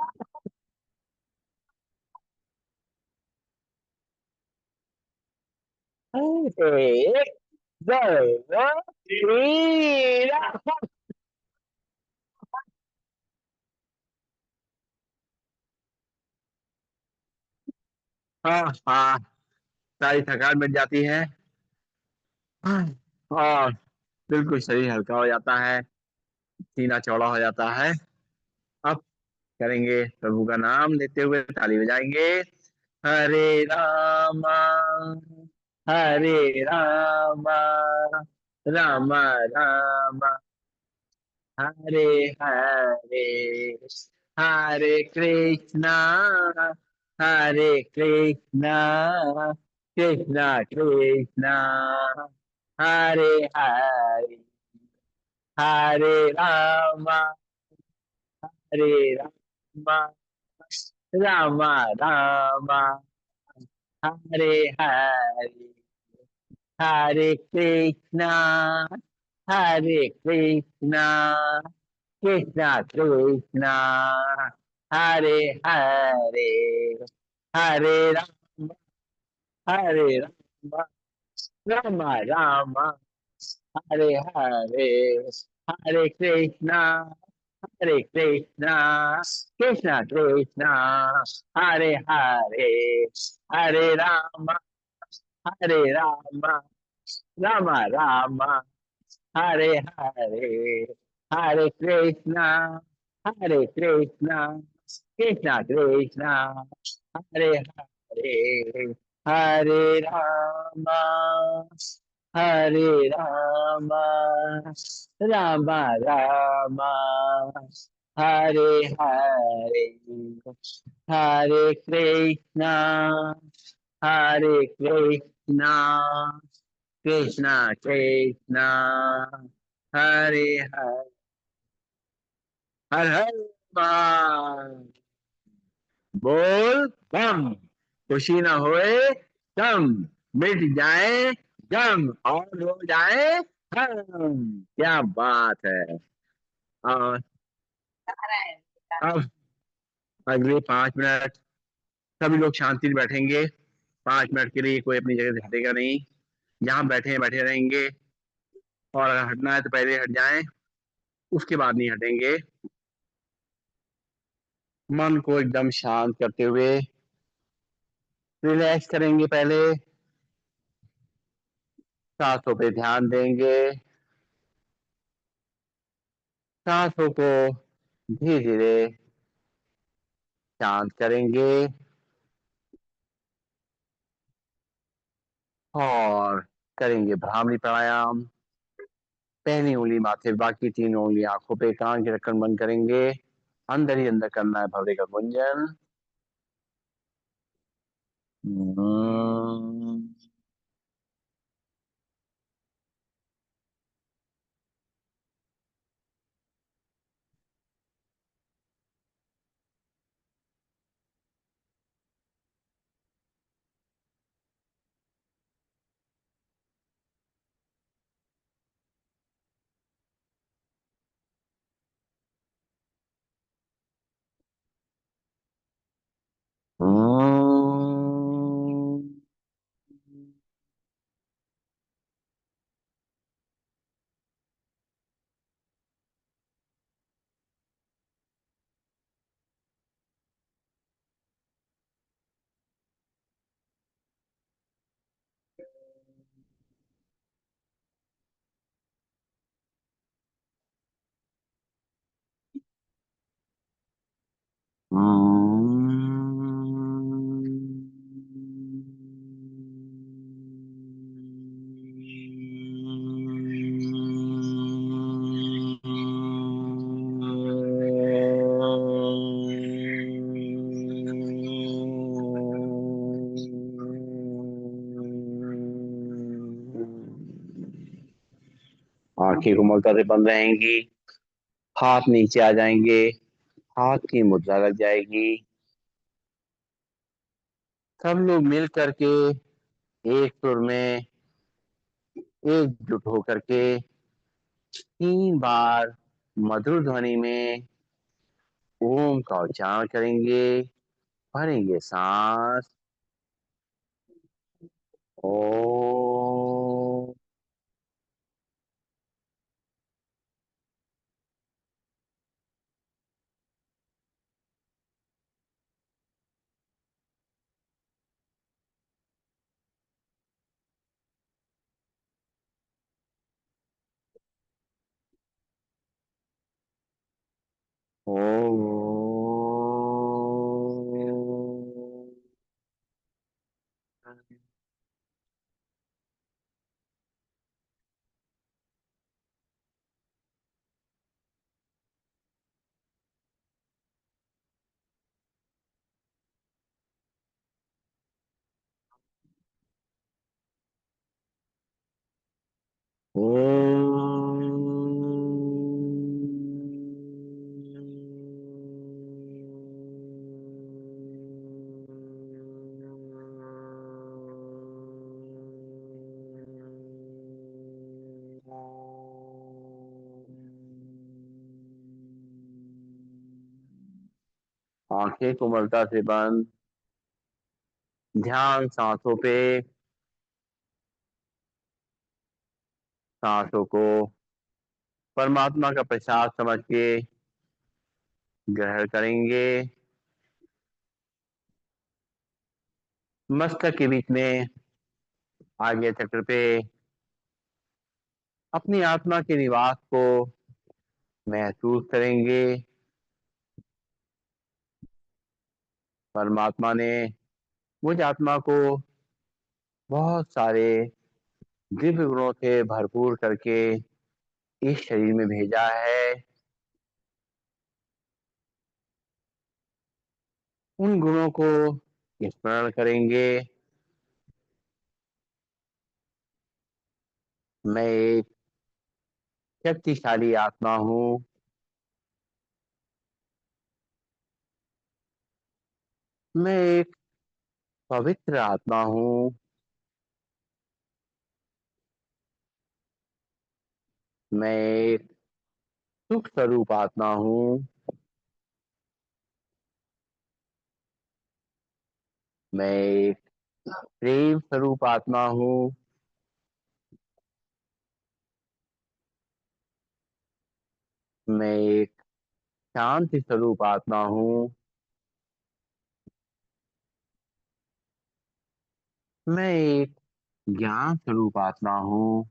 एक, दो, तीन। हाँ हाँ, सारी थकान मिट जाती है। हाँ, और बिल्कुल शरीर हल्का हो जाता है, सीना चौड़ा हो जाता है। अब करेंगे प्रभु का नाम लेते हुए ताली बजाएंगे। हरे रामा, हरे रामा, रामा रामा, हरे हरे, हरे कृष्णा, हरे कृष्णा, कृष्णा कृष्णा, हरे हरे, हरे रामा, हरे रामा, रामा रामा, हरे हरे, हरे कृष्णा, हरे कृष्णा, कृष्णा कृष्णा, हरे हरे, हरे राम, हरे राम, राम राम, हरे हरे, हरे कृष्णा, हरे कृष्णा, कृष्णा कृष्णा, हरे हरे, हरे राम, हरे राम, राम राम, हरे हरे, हरे कृष्णा, हरे कृष्णा, कृष्णा कृष्णा, हरे हरे, हरे राम, हरे राम, राम राम, हरे हरे, हरे कृष्णा, हरे कृष्णा, कृष्णा कृष्णा, हरे हरे, हर हर महादेव। बोल बम, खुशी न होए कम, मिट जाए गम और हो जाए हम। क्या बात है। और अब अगले 5 मिनट सभी लोग शांति से बैठेंगे। 5 मिनट के लिए कोई अपनी जगह से हटेगा नहीं। जहां बैठे हैं बैठे रहेंगे, और अगर हटना है तो पहले हट जाएं, उसके बाद नहीं हटेंगे। मन को एकदम शांत करते हुए रिलैक्स करेंगे। पहले सांसों पे ध्यान देंगे। सांसों को धीरे धीरे शांत करेंगे, और करेंगे भ्रामरी प्राणायाम। पहली उंगली माथे, बाकी 3 उंगली आंखों पे, कान के ढक्कन बंद करेंगे। अंदर ही अंदर करना है भवरे का गुंजन। हम्म। हम्म। आंखें कोमलता से बंद रहेंगी, हाथ नीचे आ जाएंगे, हाथ की मुद्रा लग जाएगी। सब लोग मिल करके एक सुर में एकजुट होकर के 3 बार मधुर ध्वनि में ओम का उच्चारण करेंगे। भरेंगे सांस। ओम। ओम। आंखें कोमलता से बंद। ध्यान सांसों पे। सांसों को परमात्मा का प्रसाद समझ के ग्रहण करेंगे। मस्तक के बीच में आज्ञा चक्र पे अपनी आत्मा के निवास को महसूस करेंगे। परमात्मा ने मुझ आत्मा को बहुत सारे दिव्य गुणों से भरपूर करके इस शरीर में भेजा है। उन गुणों को स्मरण करेंगे। मैं एक शक्तिशाली आत्मा हूँ। मैं एक पवित्र आत्मा हूँ। मैं एक सुख स्वरूप आत्मा हूँ। मैं एक प्रेम स्वरूप आत्मा हूँ। मैं एक शांति स्वरूप आत्मा हूँ। मैं एक ज्ञान स्वरूप आत्मा हूँ।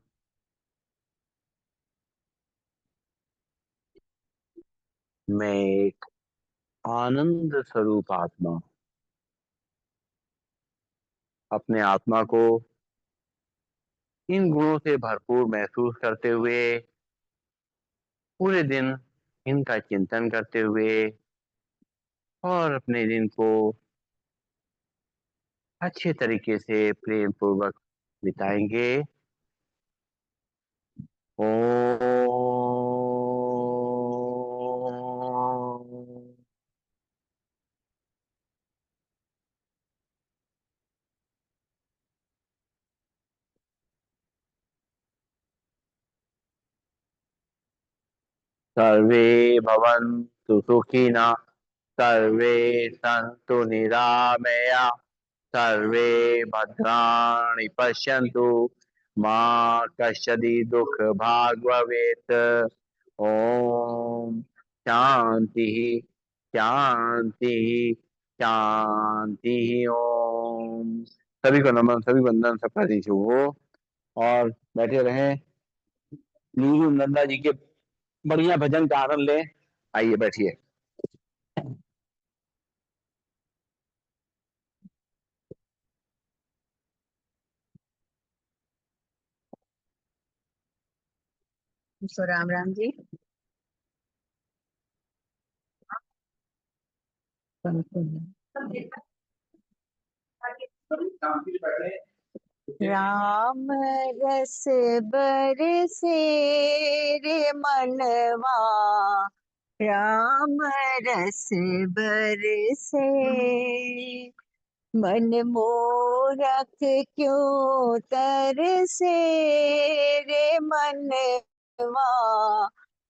मैं एक आनंद स्वरूप आत्मा हूँ। अपने आत्मा को इन गुणों से भरपूर महसूस करते हुए पूरे दिन इनका चिंतन करते हुए और अपने दिन को अच्छे तरीके से प्रेम पूर्वक बिताएंगे। ओम। सर्वे भवन्तु सुखिनः। सर्वे सन्तु निरामया। सर्वे भद्राणि पश्यन्तु। मा कश्चित् दुःखभाग् भवेत्। ओम शांति शांति शांति। ओम। सभी को नमन, सभी वंदन, सबका दिन शुभ हो और बैठे रहें। नीलू नंदा जी के बढ़िया भजन का आनंद लें। आइए बैठिए। सो राम राम जी। राम रस बरसे रे मनवा, राम रस बरसे। मन मोरक क्यों तरसे रे मनवा,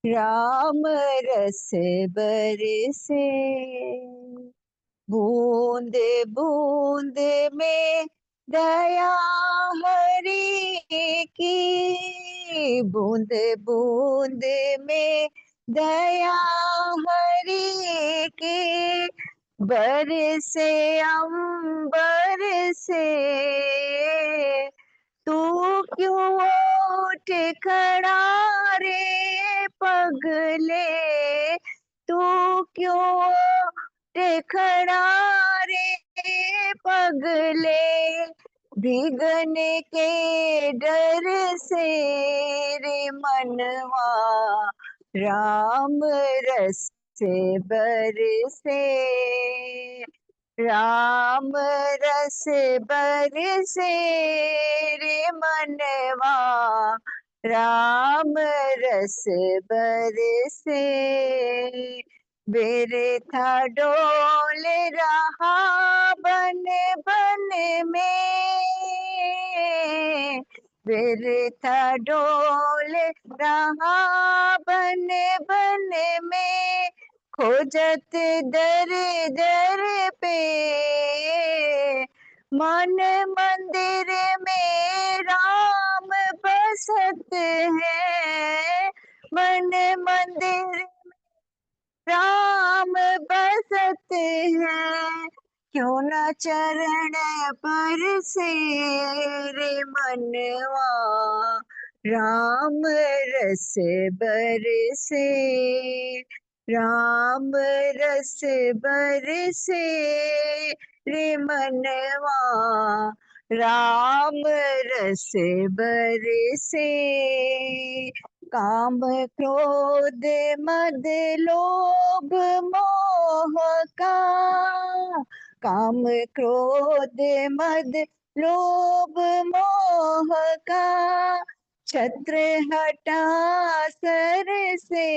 राम रस बरसे। बूंद बूंद में दया हरि की, बूंद बूंद में दया हरि की, बरसे अंबर से। तू क्यों उठ खड़ा रे पगले, तू क्यों उठ खड़ा रे पगले, भीगने के डर से रे मनवा, राम रस बरसे। राम रस बरसे रे मनवा, राम रस बरसे। बिरथा डोल रहा बन बन में, बिरथा डोल रहा बन बन में, खोजत दर दर पे। मन मंदिर में राम बसत है, मन मंदिर राम बसत है। क्यों न चरण पर से रे मनवा, राम रस बरसे। राम रस बरसे रे मनवा, राम रस बरसे। काम क्रोध मद लोभ मोह का, काम क्रोध मद लोभ मोह का, छत्र हटा सर से।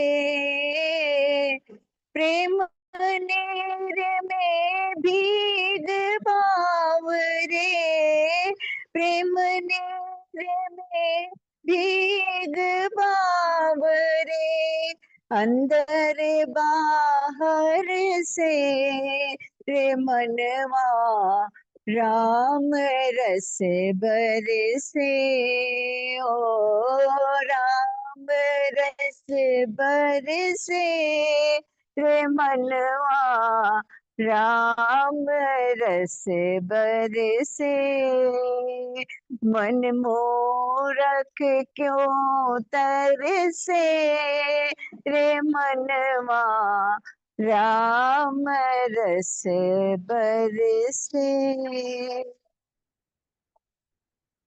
प्रेम नेर में भीग भाव रे, प्रेम नेर में भीग भाव रे, अंदर बाहर से रे मनवा, राम रस बरसे। ओ राम रस बरसे रे मनवा, राम रस बरसे। मन मोरक क्यों तरसे रे मनवा, राम रस बरसे।